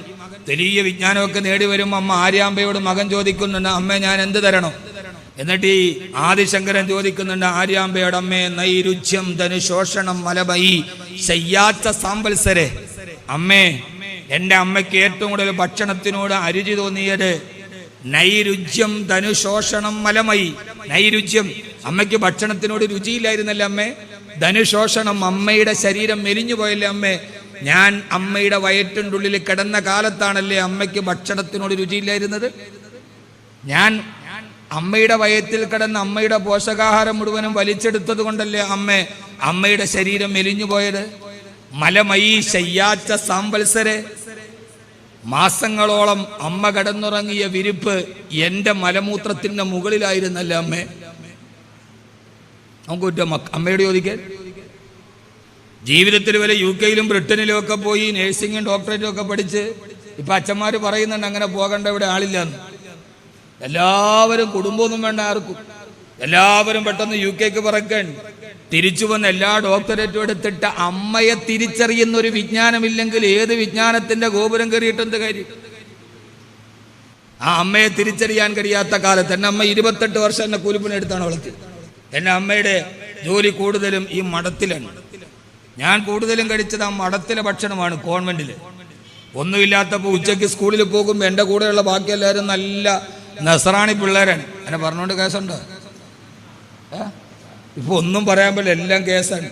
A: വലിയ വിജ്ഞാനമൊക്കെ നേടി വരുമ്പോൾ അമ്മ ആര്യാമ്പയോട് മകൻ ചോദിക്കുന്നുണ്ട്, അമ്മ ഞാൻ എന്ത് തരണം? എന്നിട്ട് ഈ ആദിശങ്കരൻ ചോദിക്കുന്നുണ്ട് ആര്യാമ്പയോട്, അമ്മേ നൈരുച്യം ധനുശോഷണം മലമയി ശയ്യാച്ച സാമ്പത്സരെ. അമ്മേ, എൻ്റെ അമ്മയ്ക്ക് ഏറ്റവും കൂടുതൽ ഭക്ഷണത്തിനോട് അരുചി തോന്നിയത് നൈരുച്യം ധനുശോഷണം മലമയി. നൈരുച്യം, അമ്മയ്ക്ക് ഭക്ഷണത്തിനോട് രുചിയില്ലായിരുന്നല്ലേ അമ്മേ? ധനുശോഷണം, അമ്മയുടെ ശരീരം മെലിഞ്ഞു പോയല്ലേ അമ്മേ? ഞാൻ അമ്മയുടെ വയറ്റിൻ്റെ ഉള്ളിൽ കിടന്ന കാലത്താണല്ലേ അമ്മയ്ക്ക് ഭക്ഷണത്തിനോട് രുചിയില്ലായിരുന്നത്? ഞാൻ അമ്മയുടെ വയറ്റിൽ കിടന്ന അമ്മയുടെ പോഷകാഹാരം മുഴുവനും വലിച്ചെടുത്തത് കൊണ്ടല്ലേ അമ്മയുടെ ശരീരം മെലിഞ്ഞു പോയത്? മലമയി ശയ്യാച്ച സാമ്പത്സരെ. മാസങ്ങളോളം അമ്മ കിടന്നുറങ്ങിയ വിരിപ്പ് എൻ്റെ മലമൂത്രത്തിൻ്റെ മുകളിലായിരുന്നല്ലേ അമ്മേ? നമുക്ക് അമ്മയോട് ചോദിക്കാൻ. ജീവിതത്തിൽ വരെ UK-യിലും ബ്രിട്ടനിലും ഒക്കെ പോയി നേഴ്സിംഗും ഡോക്ടറേറ്റും ഒക്കെ പഠിച്ച് ഇപ്പം അച്ഛന്മാർ പറയുന്നുണ്ട് അങ്ങനെ പോകേണ്ട ഇവിടെ ആളില്ലെന്ന്. എല്ലാവരും, കുടുംബമൊന്നും വേണ്ട ആർക്കും, എല്ലാവരും പെട്ടെന്ന് UK-ക്ക് പറക്കാൻ തിരിച്ചു വന്ന് എല്ലാ ഡോക്ടറേറ്റും എടുത്തിട്ട് അമ്മയെ തിരിച്ചറിയുന്ന ഒരു വിജ്ഞാനമില്ലെങ്കിൽ ഏത് വിജ്ഞാനത്തിന്റെ ഗോപുരം കയറിയിട്ട് എന്ത് കാര്യം? ആ അമ്മയെ തിരിച്ചറിയാൻ കഴിയാത്ത കാലത്ത് എൻ്റെ അമ്മ 28 വർഷം എന്നെ കൂലിപ്പണി എടുത്താണ് വളർത്തിയത്. എൻ്റെ അമ്മയുടെ ജോലി കൂടുതലും ഈ മഠത്തിലാണ്. ഞാൻ കൂടുതലും കഴിച്ചത് ആ മഠത്തിലെ ഭക്ഷണമാണ്, കോൺവെന്റിൽ. ഒന്നുമില്ലാത്തപ്പോൾ ഉച്ചയ്ക്ക് സ്കൂളിൽ പോകുമ്പോൾ എൻ്റെ കൂടെയുള്ള ബാക്കി എല്ലാവരും നല്ല നസറാണി പിള്ളേരാണ്. എന്നെ പറഞ്ഞുകൊണ്ട് കേസുണ്ടോ? ഇപ്പോൾ ഒന്നും പറയാൻ പറ്റില്ല, എല്ലാം കേസാണ്.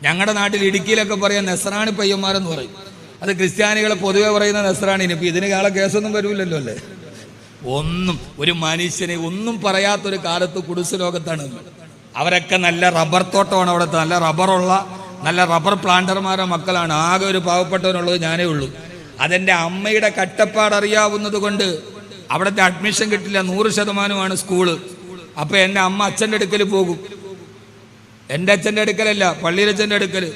A: ഞങ്ങളുടെ നാട്ടിൽ ഇടുക്കിയിലൊക്കെ പറയാം നസറാണി പയ്യന്മാരെന്ന് പറയും. അത് ക്രിസ്ത്യാനികളെ പൊതുവെ പറയുന്ന നസറാണിന്. ഇപ്പം ഇതിന് കാളെ കേസൊന്നും വരില്ലല്ലോ അല്ലേ? ഒന്നും ഒരു മനുഷ്യനെ ഒന്നും പറയാത്തൊരു കാലത്ത് കുടിസ് ലോകത്താണ്. അവരൊക്കെ നല്ല റബ്ബർ തോട്ടമാണ് അവിടുത്തെ, നല്ല റബ്ബറുള്ള നല്ല റബ്ബർ പ്ലാന്റർമാരുടെ മക്കളാണ്. ആകെ ഒരു പാവപ്പെട്ടവനുള്ളത് ഞാനേ ഉള്ളൂ. അതെൻ്റെ അമ്മയുടെ കട്ടപ്പാട് അറിയാവുന്നത് കൊണ്ട് അവിടുത്തെ അഡ്മിഷൻ കിട്ടില്ല, 100% സ്കൂള്. അപ്പം എൻ്റെ അമ്മ അച്ഛൻ്റെ അടുക്കൽ പോകും. എൻ്റെ അച്ഛൻ്റെ അടുക്കലല്ല, പള്ളിയിലച്ഛൻ്റെ അടുക്കൽ.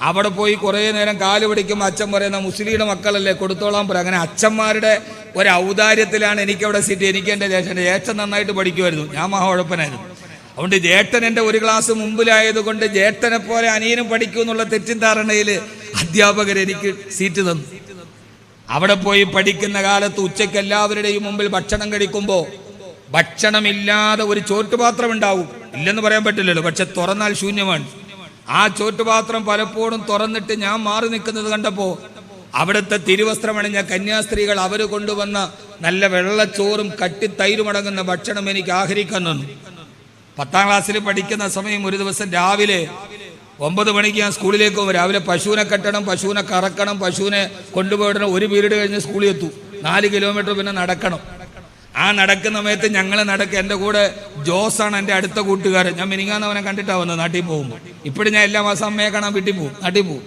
A: അവിടെ പോയി കുറേ നേരം കാല് പിടിക്കുമ്പോൾ അച്ഛൻ പറയുന്ന മുസ്ലിയുടെ മക്കളല്ലേ കൊടുത്തോളാൻ പറയും. അങ്ങനെ അച്ഛന്മാരുടെ ഒരു ഔദാര്യത്തിലാണ് എനിക്കവിടെ സീറ്റ്. എനിക്ക് എൻ്റെ ജ്യേഷ്ഠൻ നന്നായിട്ട് പഠിക്കുമായിരുന്നു, ഞാൻ മഹാകുഴപ്പനായിരുന്നു. അതുകൊണ്ട് ജ്യേഷ്ഠൻ എൻ്റെ ഒരു ക്ലാസ് മുമ്പിലായത് കൊണ്ട് ജ്യേഷ്ഠനെ പോലെ അനിയനും പഠിക്കും എന്നുള്ള തെറ്റിദ്ധാരണയിൽ അധ്യാപകർ എനിക്ക് സീറ്റ് തന്നു. അവിടെ പോയി പഠിക്കുന്ന കാലത്ത് ഉച്ചയ്ക്ക് എല്ലാവരുടെയും മുമ്പിൽ ഭക്ഷണം കഴിക്കുമ്പോൾ ഭക്ഷണമില്ലാതെ ഒരു ചോറ്റുപാത്രം ഉണ്ടാവും. ഇല്ലെന്ന് പറയാൻ പറ്റില്ലല്ലോ, പക്ഷെ തുറന്നാൽ ശൂന്യമാണ്. ആ ചോറ്റുപാത്രം പലപ്പോഴും തുറന്നിട്ട് ഞാൻ മാറി നിൽക്കുന്നത് കണ്ടപ്പോൾ അവിടുത്തെ തിരുവസ്ത്രമണിഞ്ഞ കന്യാസ്ത്രീകൾ അവർ കൊണ്ടുവന്ന നല്ല വെള്ളച്ചോറും കട്ടിത്തൈരുമടങ്ങുന്ന ഭക്ഷണം എനിക്ക് ആഹരിക്കാൻ തന്നു. 10ാം ക്ലാസ്സിൽ പഠിക്കുന്ന സമയം ഒരു ദിവസം രാവിലെ 9 മണിക്ക് ഞാൻ സ്കൂളിലേക്ക് പോകും. രാവിലെ പശുവിനെ കെട്ടണം, പശുവിനെ കറക്കണം, പശുവിനെ കൊണ്ടുപോയിടണം. ഒരു പീരീഡ് കഴിഞ്ഞ് സ്കൂളിൽ എത്തും. 4 കിലോമീറ്റർ പിന്നെ നടക്കണം. ആ നടക്കുന്ന സമയത്ത് ഞങ്ങൾ എൻ്റെ കൂടെ ജോസാണ് എൻ്റെ അടുത്ത കൂട്ടുകാരൻ. ഞാൻ മിനിങ്ങാന്ന് അവനെ കണ്ടിട്ടാണ് വന്നത് നാട്ടിൽ പോകുമ്പോൾ. ഇപ്പോഴും ഞാൻ എല്ലാ മാസം അമ്മയെ കാണാൻ വീട്ടിൽ പോകും, നാട്ടിൽ പോകും.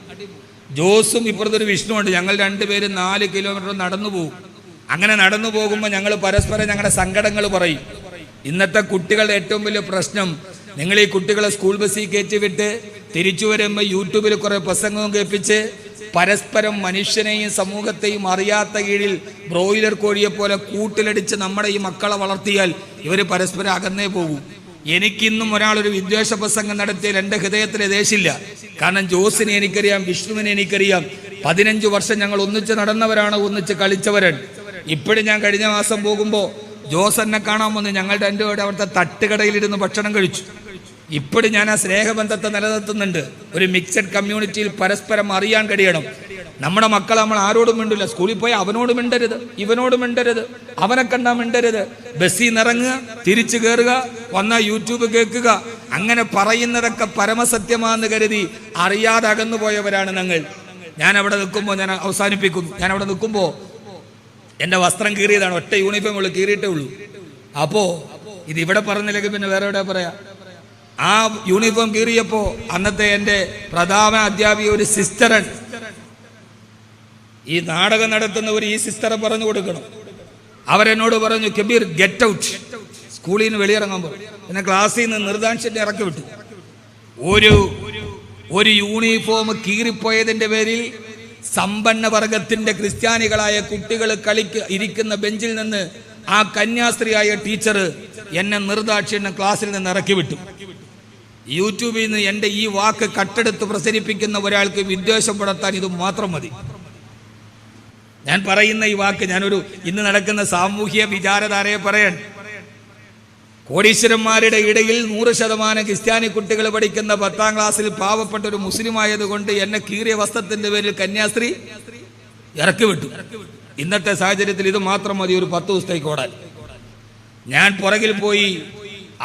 A: ജോസും ഇപ്പുറത്തൊരു വിഷ്ണുവുണ്ട്. ഞങ്ങൾ രണ്ടുപേരും 4 കിലോമീറ്റർ നടന്നു പോകും. അങ്ങനെ നടന്നു പോകുമ്പോൾ ഞങ്ങൾ പരസ്പരം ഞങ്ങളുടെ സങ്കടങ്ങൾ പറയും. ഇന്നത്തെ കുട്ടികളുടെ ഏറ്റവും വലിയ പ്രശ്നം, നിങ്ങൾ ഈ കുട്ടികളെ സ്കൂൾ ബസ്സിൽ കയറ്റി വിട്ട് തിരിച്ചു വരുമ്പോൾ യൂട്യൂബിൽ കുറേ പ്രസംഗവും കേൾപ്പിച്ച് പരസ്പരം മനുഷ്യനെയും സമൂഹത്തെയും അറിയാത്ത കീഴിൽ ബ്രോയിലർ കോഴിയെ പോലെ കൂട്ടിലടിച്ച് നമ്മുടെ ഈ മക്കളെ വളർത്തിയാൽ ഇവർ പരസ്പരം അകന്നേ പോകും. എനിക്കിന്നും ഒരാളൊരു വിദ്വേഷ പ്രസംഗം നടത്തിയാൽ എൻ്റെ ഹൃദയത്തിലെ ദേശില്ല. കാരണം ജോസിനെ എനിക്കറിയാം, വിഷ്ണുവിനെ എനിക്കറിയാം. 15 വർഷം ഞങ്ങൾ ഒന്നിച്ച് നടന്നവരാണ്, ഒന്നിച്ച് കളിച്ചവരാണ്. ഇപ്പോഴും ഞാൻ കഴിഞ്ഞ മാസം പോകുമ്പോൾ ജോസ് എന്നെ കാണാൻ വന്ന് ഞങ്ങളുടെ എൻ്റെ കൂടെ അവിടുത്തെ തട്ടുകടയിലിരുന്ന് ഭക്ഷണം കഴിച്ചു. ഇപ്പോഴും ഞാൻ ആ സ്നേഹബന്ധത്തെ നിലനിർത്തുന്നുണ്ട്. ഒരു മിക്സഡ് കമ്മ്യൂണിറ്റിയിൽ പരസ്പരം അറിയാൻ കഴിയണം. നമ്മുടെ മക്കൾ നമ്മൾ ആരോടും മിണ്ടില്ല. സ്കൂളിൽ പോയി അവനോട് മിണ്ടരുത്, ഇവനോട് മിണ്ടരുത്, അവനെ കണ്ടാ മിണ്ടരുത്. ബസ്സിൽ നിന്നിറങ്ങുക, തിരിച്ചു കയറുക, വന്നാൽ യൂട്യൂബ് കേൾക്കുക. അങ്ങനെ പറയുന്നതൊക്കെ പരമസത്യമാണെന്ന് കരുതി അറിയാതെ അകന്നു പോയവരാണ് ഞങ്ങൾ. ഞാൻ അവിടെ നിൽക്കുമ്പോൾ, ഞാൻ അവസാനിപ്പിക്കുന്നു, ഞാൻ അവിടെ നിൽക്കുമ്പോൾ എൻ്റെ വസ്ത്രം കീറിയതാണ്. ഒറ്റ യൂണിഫോം ഉള്ളൂ, കീറിയിട്ടേ ഉള്ളൂ. അപ്പോൾ ഇത് ഇവിടെ പറഞ്ഞില്ലെങ്കിൽ പിന്നെ വേറെ എവിടെ പറയാം. ആ യൂണിഫോം കീറിയപ്പോ അന്നത്തെ എൻ്റെ പ്രധാന അധ്യാപിക ഒരു സിസ്റ്ററൻ, ഈ നാടകം നടത്തുന്നവർ ഈ സിസ്റ്ററെ പറഞ്ഞു കൊടുക്കണം. അവരെന്നോട് പറഞ്ഞു, കബീർ ഗെറ്റ് ഔട്ട്, സ്കൂളിൽ നിന്ന് വെളിയിറങ്ങാൻ പറഞ്ഞു. എന്നെ ക്ലാസ്സിൽ നിന്ന് നിർദ്ദാക്ഷിണ്യം ഇറക്കി വിട്ടു. ഒരു യൂണിഫോം കീറിപ്പോയതിൻ്റെ പേരിൽ സമ്പന്ന വർഗത്തിന്റെ ക്രിസ്ത്യാനികളായ കുട്ടികൾ ഇരിക്കുന്ന ബെഞ്ചിൽ നിന്ന് ആ കന്യാസ്ത്രീയായ ടീച്ചർ എന്നെ നിർദാക്ഷിണ്യം ക്ലാസ്സിൽ നിന്ന് ഇറക്കി വിട്ടു. യൂട്യൂബിൽ നിന്ന് എൻ്റെ ഈ വാക്ക് കട്ടെടുത്ത് പ്രസരിപ്പിക്കുന്ന ഒരാൾക്ക് വിദ്വേഷം പുലർത്താൻ ഇത് മാത്രം മതി. ഞാൻ പറയുന്ന ഈ വാക്ക് ഞാനൊരു ഇന്ന് നടക്കുന്ന സാമൂഹ്യ വിചാരധാരയെ പറയാൻ. കോടീശ്വരന്മാരുടെ ഇടയിൽ 100% ക്രിസ്ത്യാനി കുട്ടികൾ പഠിക്കുന്ന 10ാം ക്ലാസ്സിൽ പാവപ്പെട്ട ഒരു മുസ്ലിം ആയതുകൊണ്ട് എന്നെ കീറിയ വസ്ത്രത്തിന്റെ പേരിൽ കന്യാസ്ത്രീ ഇറക്കി വിട്ടു. ഇന്നത്തെ സാഹചര്യത്തിൽ ഇത് മാത്രം മതി ഒരു 10 ദിവസത്തേക്ക് ഓടാൻ. ഞാൻ പുറകിൽ പോയി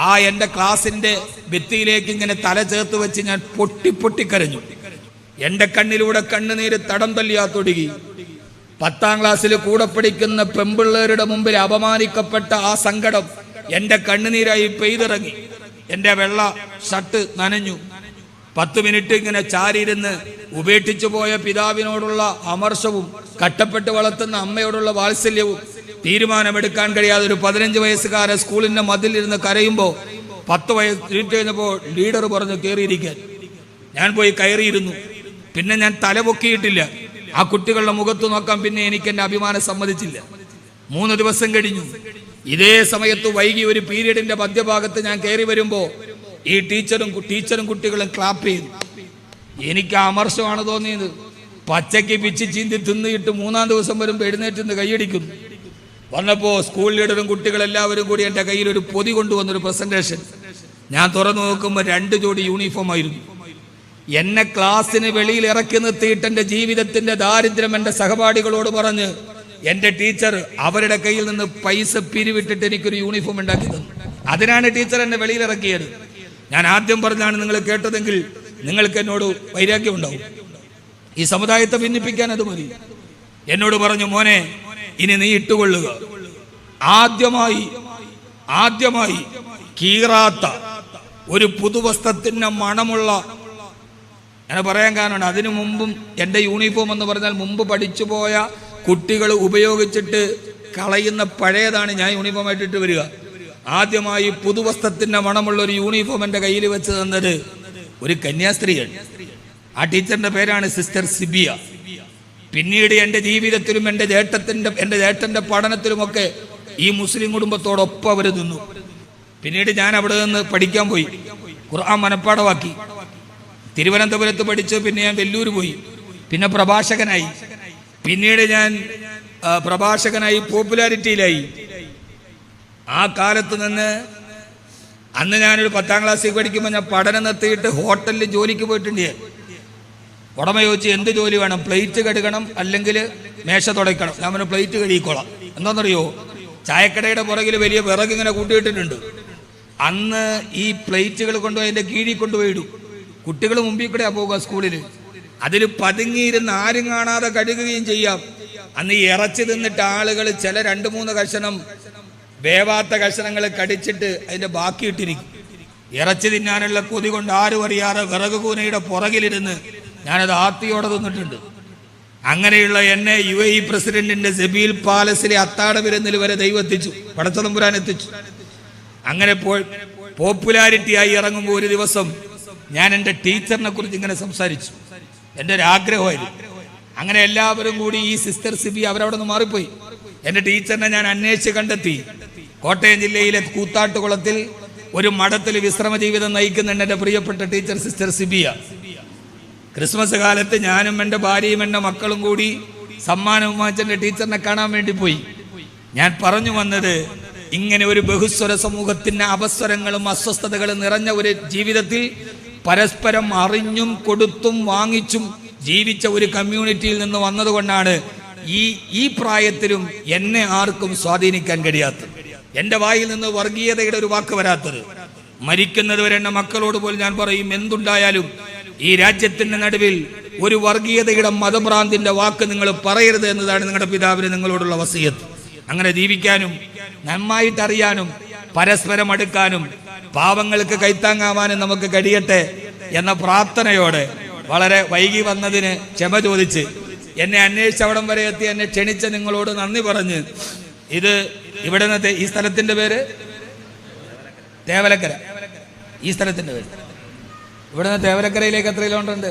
A: ആ എൻ്റെ ക്ലാസിന്റെ ഭിത്തിയിലേക്ക് ഇങ്ങനെ തല ചേർത്ത് വെച്ച് ഞാൻ പൊട്ടിക്കരഞ്ഞു. എൻ്റെ കണ്ണിലൂടെ കണ്ണുനീര് തടം തല്ലിയാത്തൊടുകി. 10ാം ക്ലാസ്സിൽ കൂടെ പഠിക്കുന്ന പെമ്പിള്ളേരുടെ മുമ്പിൽ അപമാനിക്കപ്പെട്ട ആ സങ്കടം എൻ്റെ കണ്ണുനീരായി പെയ്തിറങ്ങി. എൻ്റെ വെള്ള ഷർട്ട് നനഞ്ഞു. 10 മിനിറ്റ് ഇങ്ങനെ ചാരിയിരുന്ന് ഉപേക്ഷിച്ചു പോയ പിതാവിനോടുള്ള അമർഷവും കട്ടപ്പെട്ട് വളർത്തുന്ന അമ്മയോടുള്ള വാത്സല്യവും തീരുമാനമെടുക്കാൻ കഴിയാതെ ഒരു 15 വയസ്സുകാരെ സ്കൂളിന്റെ മതിലിരുന്ന് കരയുമ്പോൾ 10 വയസ്സ് കഴിഞ്ഞപ്പോൾ ലീഡർ പറഞ്ഞു കയറിയിരിക്കാൻ. ഞാൻ പോയി കയറിയിരുന്നു. പിന്നെ ഞാൻ തലപൊക്കിയിട്ടില്ല. ആ കുട്ടികളുടെ മുഖത്ത് നോക്കാൻ പിന്നെ എനിക്ക് എൻ്റെ അഭിമാനം സമ്മതിച്ചില്ല. 3 ദിവസം കഴിഞ്ഞു. ഇതേ സമയത്ത് വൈകി ഒരു പീരീഡിന്റെ മധ്യഭാഗത്ത് ഞാൻ കയറി വരുമ്പോൾ ഈ ടീച്ചറും കുട്ടികളും ക്ലാപ്പ് ചെയ്തു. എനിക്ക് അമർഷമാണ് തോന്നിയത്. പച്ചയ്ക്ക് പിച്ച് ചീന്തി തിന്നിട്ട് 3ാം ദിവസം വരുമ്പോൾ എഴുന്നേറ്റ് കൈയടിക്കുന്നു. വന്നപ്പോൾ സ്കൂൾ ലീഡറും കുട്ടികളെല്ലാവരും കൂടി എൻ്റെ കയ്യിൽ ഒരു പൊതി കൊണ്ടുവന്നൊരു പ്രസന്റേഷൻ. ഞാൻ തുറന്നു നോക്കുമ്പോൾ 2 ജോഡി യൂണിഫോം ആയിരുന്നു. എന്നെ ക്ലാസ്സിന് വെളിയിൽ ഇറക്കി നിർത്തിയിട്ട് എൻ്റെ ജീവിതത്തിന്റെ ദാരിദ്ര്യം എൻ്റെ സഹപാഠികളോട് പറഞ്ഞ് എൻ്റെ ടീച്ചർ അവരുടെ കയ്യിൽ നിന്ന് പൈസ പിരിവിട്ടിട്ട് എനിക്കൊരു യൂണിഫോം ഉണ്ടാക്കി തന്നു. അതിനാണ് ടീച്ചർ എന്നെ വെളിയിൽ ഇറക്കിയത്. ഞാൻ ആദ്യം പറഞ്ഞാണ് നിങ്ങൾ കേട്ടതെങ്കിൽ നിങ്ങൾക്ക് എന്നോട് വൈരാഗ്യം ഉണ്ടാവും. ഈ സമുദായത്തെ ഭിന്നിപ്പിക്കാൻ അത് മതി. എന്നോട് പറഞ്ഞു, മോനെ ഇനി നീ ഇട്ടുകൊള്ളുക. ആദ്യമായി കീറാത്ത ഒരു പുതുവസ്ത്രത്തിന്റെ മണമുള്ള, ഞാൻ പറയാൻ കാരണം അതിനു മുമ്പും എൻ്റെ യൂണിഫോം എന്ന് പറഞ്ഞാൽ മുമ്പ് പഠിച്ചു പോയ കുട്ടികൾ ഉപയോഗിച്ചിട്ട് കളയുന്ന പഴയതാണ് ഞാൻ യൂണിഫോം ആയിട്ടിട്ട് വരിക. ആദ്യമായി പുതുവസ്ത്രത്തിന്റെ മണമുള്ള ഒരു യൂണിഫോം എൻ്റെ കയ്യിൽ വെച്ച് തന്നത് ഒരു കന്യാസ്ത്രീയാണ്. ആ ടീച്ചറിന്റെ പേരാണ് സിസ്റ്റർ സിബിയ. പിന്നീട് എൻ്റെ ജീവിതത്തിലും എൻ്റെ ചേട്ടന്റെ പഠനത്തിലുമൊക്കെ ഈ മുസ്ലിം കുടുംബത്തോടൊപ്പം അവർ നിന്നു. പിന്നീട് ഞാൻ അവിടെ നിന്ന് പഠിക്കാൻ പോയി, ഖുർആൻ മനപ്പാഠമാക്കി. തിരുവനന്തപുരത്ത് പഠിച്ചു. പിന്നെ ഞാൻ വെല്ലൂർ പോയി. പിന്നെ പ്രഭാഷകനായി. പിന്നീട് ഞാൻ പ്രഭാഷകനായി പോപ്പുലാരിറ്റിയിലായി. ആ കാലത്ത് നിന്ന് അന്ന് ഞാനൊരു 10ാം ക്ലാസ്സിൽ പഠിക്കുമ്പോൾ ഞാൻ പഠനം നിർത്തിയിട്ട് ഹോട്ടലിൽ ജോലിക്ക് പോയിട്ടുണ്ട്. ഉടമ ചോദിച്ചു എന്ത് ജോലി വേണം? പ്ലേറ്റ് കഴുകണം, അല്ലെങ്കിൽ മേശ തുടയ്ക്കണം. ഞാൻ പറഞ്ഞു പ്ലേറ്റ് കഴുകിക്കോളാം. എന്താണെന്നറിയോ, ചായക്കടയുടെ പുറകിൽ വലിയ വിറക് ഇങ്ങനെ കൂട്ടിയിട്ടിട്ടുണ്ട്. അന്ന് ഈ പ്ലേറ്റുകൾ കൊണ്ടുപോയി അതിൻ്റെ കീഴിൽ കൊണ്ടുപോയിടും. കുട്ടികൾ മുമ്പിൽ കൂടെയാണ് പോവുക സ്കൂളിൽ. അതിൽ പതുങ്ങിയിരുന്ന് ആരും കാണാതെ കഴുകുകയും ചെയ്യാം. അന്ന് ഈ ഇറച്ചി തിന്നിട്ട് ആളുകൾ ചില 2-3 കഷണം വേവാത്ത കഷണങ്ങൾ കടിച്ചിട്ട് അതിൻ്റെ ബാക്കി ഇട്ടിരിക്കും. ഇറച്ചി തിന്നാനുള്ള കൊതി കൊണ്ട് ആരും അറിയാതെ വിറക് കൂനയുടെ പുറകിലിരുന്ന് ഞാനത് ആർത്തിയോടെ തിന്നിട്ടുണ്ട്. അങ്ങനെയുള്ള എന്നെ UAE പ്രസിഡന്റിന്റെ സെബീൽ പാലസിലെ അത്താഴ വിരുന്നിൽ വരെ ദൈവം എത്തിച്ചു, പടച്ചതമ്പുരാൻ എത്തിച്ചു. അങ്ങനെ പോപ്പുലാരിറ്റി ആയി ഇറങ്ങുമ്പോൾ ഒരു ദിവസം ഞാൻ എൻ്റെ ടീച്ചറിനെ കുറിച്ച് ഇങ്ങനെ സംസാരിച്ചു. എൻ്റെ ഒരു ആഗ്രഹമായിരുന്നു. അങ്ങനെ എല്ലാവരും കൂടി ഈ സിസ്റ്റർ സിബി അവരവിടെ നിന്ന് മാറിപ്പോയി. എൻ്റെ ടീച്ചറിനെ ഞാൻ അന്വേഷിച്ച് കണ്ടെത്തി. കോട്ടയം ജില്ലയിലെ കൂത്താട്ടുകുളത്തിൽ ഒരു മഠത്തിൽ വിശ്രമ ജീവിതം നയിക്കുന്നുണ്ട് എൻ്റെ പ്രിയപ്പെട്ട ടീച്ചർ സിസ്റ്റർ സിബിയ. ക്രിസ്മസ് കാലത്ത് ഞാനും എൻ്റെ ഭാര്യയും എൻ്റെ മക്കളും കൂടി സമ്മാനം വാങ്ങിച്ച ടീച്ചറിനെ കാണാൻ വേണ്ടി പോയി. ഞാൻ പറഞ്ഞു വന്നത്, ഇങ്ങനെ ഒരു ബഹുസ്വര സമൂഹത്തിന്റെ അപസ്വരങ്ങളും അസ്വസ്ഥതകളും നിറഞ്ഞ ഒരു ജീവിതത്തിൽ പരസ്പരം അറിഞ്ഞും കൊടുത്തും വാങ്ങിച്ചും ജീവിച്ച ഒരു കമ്മ്യൂണിറ്റിയിൽ നിന്ന് വന്നതുകൊണ്ടാണ് ഈ പ്രായത്തിലും എന്നെ ആർക്കും സ്വാധീനിക്കാൻ കഴിയാത്തത്. എൻ്റെ വായിൽ നിന്ന് വർഗീയതയുടെ ഒരു വാക്ക് വരാത്തത്. മരിക്കുന്നത് വരെ എൻ്റെ മക്കളോട് പോലും ഞാൻ പറയും, എന്തുണ്ടായാലും ഈ രാജ്യത്തിന്റെ നടുവിൽ ഒരു വർഗീയതയുടെ മതഭ്രാന്തിന്റെ വാക്ക് നിങ്ങൾ പറയരുത് എന്നതാണ് നിങ്ങളുടെ പിതാവിന് നിങ്ങളോടുള്ള വസിയത്ത്. അങ്ങനെ ജീവിക്കാനും നന്നായിട്ടറിയാനും പരസ്പരം അടുക്കാനും പാവങ്ങൾക്ക് കൈത്താങ്ങാവാനും നമുക്ക് കഴിയട്ടെ എന്ന പ്രാർത്ഥനയോടെ വളരെ വൈകി വന്നതിന് ക്ഷമ ചോദിച്ച് എന്നെ അന്വേഷിച്ച് അവിടം വരെ എത്തി എന്നെ ക്ഷണിച്ച നിങ്ങളോട് നന്ദി പറഞ്ഞ്, ഇത് ഇവിടെ നിന്ന് ഈ സ്ഥലത്തിന്റെ പേര് തേവലക്കര. ഈ സ്ഥലത്തിന്റെ പേര് ഇവിടെ നിന്ന് തേവലക്കരയിലേക്ക് എത്ര കിലോമീറ്റർ ഉണ്ട്?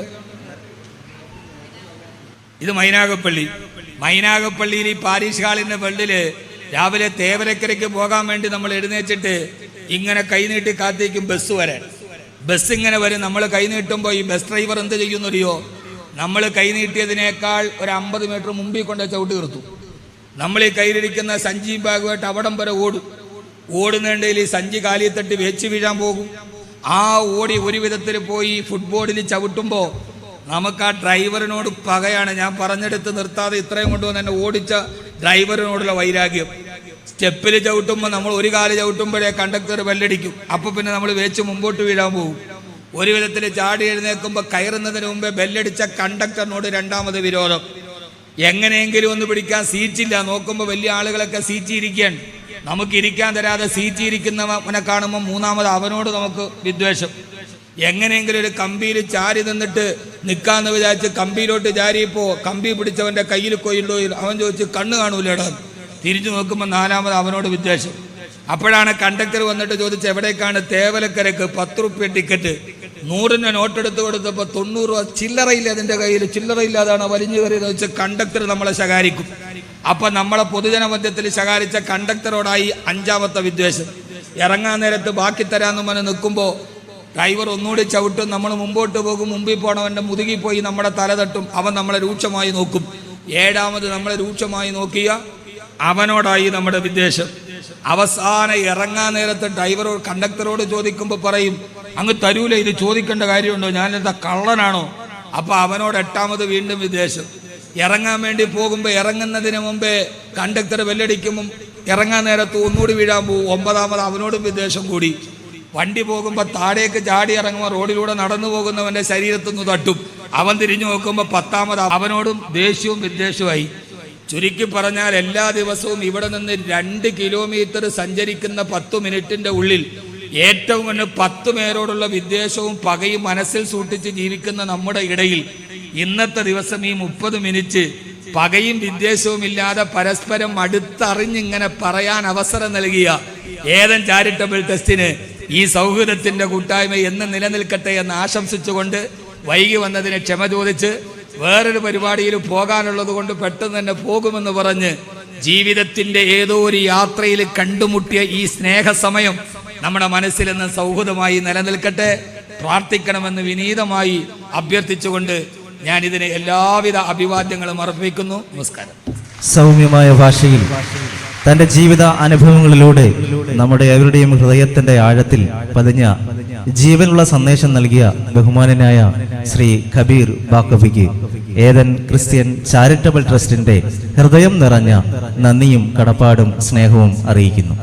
A: ഇത് മൈനാഗപ്പള്ളിയിൽ ഈ പാരീഷ് ഹാളിന്റെ പള്ളിയില് രാവിലെ തേവലക്കരയ്ക്ക് പോകാൻ വേണ്ടി നമ്മൾ എഴുന്നേച്ചിട്ട് ഇങ്ങനെ കൈനീട്ടി കാത്തിരിക്കും ബസ് വരാൻ. ബസ് ഇങ്ങനെ വരും. നമ്മൾ കൈനീട്ടുമ്പോൾ ഈ ബസ് ഡ്രൈവർ എന്ത് ചെയ്യുന്നറിയോ, നമ്മൾ കൈനീട്ടിയതിനേക്കാൾ ഒരു 50 മീറ്റർ മുമ്പിൽ കൊണ്ട് ചവിട്ടി നിർത്തും. നമ്മൾ ഈ കയ്യിലിരിക്കുന്ന സഞ്ചി ബാഗുമായിട്ട് അവിടം വരെ ഓടുന്നുണ്ടെങ്കിൽ ഈ സഞ്ചി കാലിൽ തട്ടി വെച്ച് വീഴാൻ പോകും. ആ ഓടി ഒരു വിധത്തിൽ പോയി ഫുട്ബോളിൽ ചവിട്ടുമ്പോൾ നമുക്ക് ആ ഡ്രൈവറിനോട് പകയാണ്. ഞാൻ പറഞ്ഞെടുത്ത് നിർത്താതെ ഇത്രയും കൊണ്ടുവന്ന് എന്നെ ഓടിച്ച ഡ്രൈവറിനോടുള്ള വൈരാഗ്യം. സ്റ്റെപ്പിൽ ചവിട്ടുമ്പോൾ നമ്മൾ ഒരു കാല് ചവിട്ടുമ്പോഴേ കണ്ടക്ടർ ബെല്ലടിക്കും. അപ്പോൾ പിന്നെ നമ്മൾ വെച്ച് മുമ്പോട്ട് വീഴാൻ പോകും. ഒരു വിധത്തിൽ ചാടി എഴുന്നേൽക്കുമ്പോൾ കയറുന്നതിന് മുമ്പേ ബെല്ലടിച്ച കണ്ടക്ടറിനോട് രണ്ടാമത് വിരോധം. എങ്ങനെയെങ്കിലും ഒന്ന് പിടിക്കാൻ സീറ്റില്ല. നോക്കുമ്പോൾ വലിയ ആളുകളൊക്കെ സീറ്റിരിക്കുകയാണ്. നമുക്ക് ഇരിക്കാൻ തരാതെ സീറ്റിരിക്കുന്നവനെ കാണുമ്പോൾ മൂന്നാമത് അവനോട് നമുക്ക് വിദ്വേഷം. എങ്ങനെയെങ്കിലും ഒരു കമ്പിയിൽ ചാരി നിന്നിട്ട് നിൽക്കാന്ന് വിചാരിച്ച് കമ്പിയിലോട്ട് ചാരിയപ്പോൾ കമ്പി പിടിച്ചവൻ്റെ കയ്യിൽ കൊയ്യുണ്ടോ? അവൻ ചോദിച്ച് കണ്ണ് കാണൂലടാ. തിരിച്ചു നോക്കുമ്പോൾ നാലാമത് അവനോട് വിദ്വേഷം. അപ്പോഴാണ് കണ്ടക്ടർ വന്നിട്ട് ചോദിച്ച് എവിടേക്കാണ്? തേവലക്കരക്ക് 10 റുപ്യ ടിക്കറ്റ്. 100 നോട്ടെടുത്ത് കൊടുത്തപ്പോൾ 90 രൂപ ചില്ലറയില്ല അതിൻ്റെ കയ്യിൽ. ചില്ലറയില്ലാതാണ് വലിഞ്ഞു കയറിയെന്ന് വെച്ച് കണ്ടക്ടർ നമ്മളെ ശകാരിക്കും. അപ്പം നമ്മളെ പൊതുജന മധ്യത്തിൽ ശകാരിച്ച കണ്ടക്ടറോടായി 5ാമത്തെ വിദ്വേഷം. ഇറങ്ങാൻ നേരത്ത് ബാക്കി തരാമെന്ന് പറഞ്ഞ് നിൽക്കുമ്പോൾ ഡ്രൈവർ ഒന്നുകൂടി ചവിട്ടും. നമ്മൾ മുമ്പോട്ട് പോകും. മുമ്പിൽ പോണവൻ്റെ മുതുകിൽ പോയി നമ്മുടെ തല തട്ടും. അവൻ നമ്മളെ രൂക്ഷമായി നോക്കും. 7ാമത് നമ്മളെ രൂക്ഷമായി നോക്കിയ അവനോടായി നമ്മുടെ വിദ്വേഷം. അവസാനം ഇറങ്ങാൻ നേരത്ത് കണ്ടക്ടറോട് ചോദിക്കുമ്പോൾ പറയും, അങ്ങ് തരൂല, ഇത് ചോദിക്കേണ്ട കാര്യമുണ്ടോ, ഞാനെന്താ കള്ളനാണോ? അപ്പൊ അവനോട് 8ാമത് വീണ്ടും വിദ്വേഷം. ഇറങ്ങാൻ വേണ്ടി പോകുമ്പോൾ ഇറങ്ങുന്നതിന് മുമ്പേ കണ്ടക്ടർ ബെല്ലടിക്കുമ്പം ഇറങ്ങാൻ നേരത്ത് ഒന്നുകൂടി വീഴാൻ പോകും. 9ാമത് അവനോടും വിദ്വേഷം കൂടി. വണ്ടി പോകുമ്പോൾ താഴേക്ക് ചാടി ഇറങ്ങുമ്പോൾ റോഡിലൂടെ നടന്നു പോകുന്നവന്റെ ശരീരത്തുനിന്ന് തട്ടും. അവൻ തിരിഞ്ഞു നോക്കുമ്പോൾ 10ാമത് അവനോടും ദേഷ്യവും വിദ്വേഷവുമായി. ചുരുക്കി പറഞ്ഞാൽ എല്ലാ ദിവസവും ഇവിടെ നിന്ന് 2 കിലോമീറ്റർ സഞ്ചരിക്കുന്ന 10 മിനിറ്റിന്റെ ഉള്ളിൽ ഏറ്റവും മുന്നേ 10 പേരോടുള്ള വിദ്വേഷവും പകയും മനസ്സിൽ സൂക്ഷിച്ച് ജീവിക്കുന്ന നമ്മുടെ ഇടയിൽ ഇന്നത്തെ ദിവസം ഈ 30 മിനിറ്റ് പകയും വിദ്വേഷവും ഇല്ലാതെ പരസ്പരം അടുത്തറിഞ്ഞിങ്ങനെ പറയാൻ അവസരം നൽകിയ ഏദൻ ചാരിറ്റബിൾ ട്രസ്റ്റിന് ഈ സൗഹൃദത്തിന്റെ കൂട്ടായ്മ എന്ന് നിലനിൽക്കട്ടെ എന്ന് ആശംസിച്ചുകൊണ്ട് വൈകി വന്നതിന് ക്ഷമ ചോദിച്ച് വേറൊരു പരിപാടിയിൽ പോകാനുള്ളത് കൊണ്ട് പെട്ടെന്ന് തന്നെ പോകുമെന്ന് പറഞ്ഞ് ജീവിതത്തിന്റെ ഏതോ ഒരു യാത്രയിൽ കണ്ടുമുട്ടിയ ഈ സ്നേഹസമയം നമ്മുടെ മനസ്സിൽ നിന്ന് സൗഹൃദമായി നിലനിൽക്കട്ടെ, പ്രാർത്ഥിക്കണമെന്ന് വിനീതമായി അഭ്യർത്ഥിച്ചുകൊണ്ട് ഞാൻ ഇതിന് എല്ലാവിധ അഭിവാദ്യങ്ങളും അർപ്പിക്കുന്നു. നമസ്കാരം.
B: സൗമ്യമായ ഭാഷയിൽ തന്റെ ജീവിത അനുഭവങ്ങളിലൂടെ നമ്മുടെ അവരുടെയും ഹൃദയത്തിന്റെ ആഴത്തിൽ പതിഞ്ഞ ജീവനുള്ള സന്ദേശം നൽകിയ ബഹുമാനനായ ശ്രീ കബീർ ബാക്കവിക്ക് ഏദൻ ക്രിസ്ത്യൻ ചാരിറ്റബിൾ ട്രസ്റ്റിന്റെ ഹൃദയം നിറഞ്ഞ നന്ദിയും കടപ്പാടും സ്നേഹവും അറിയിക്കുന്നു.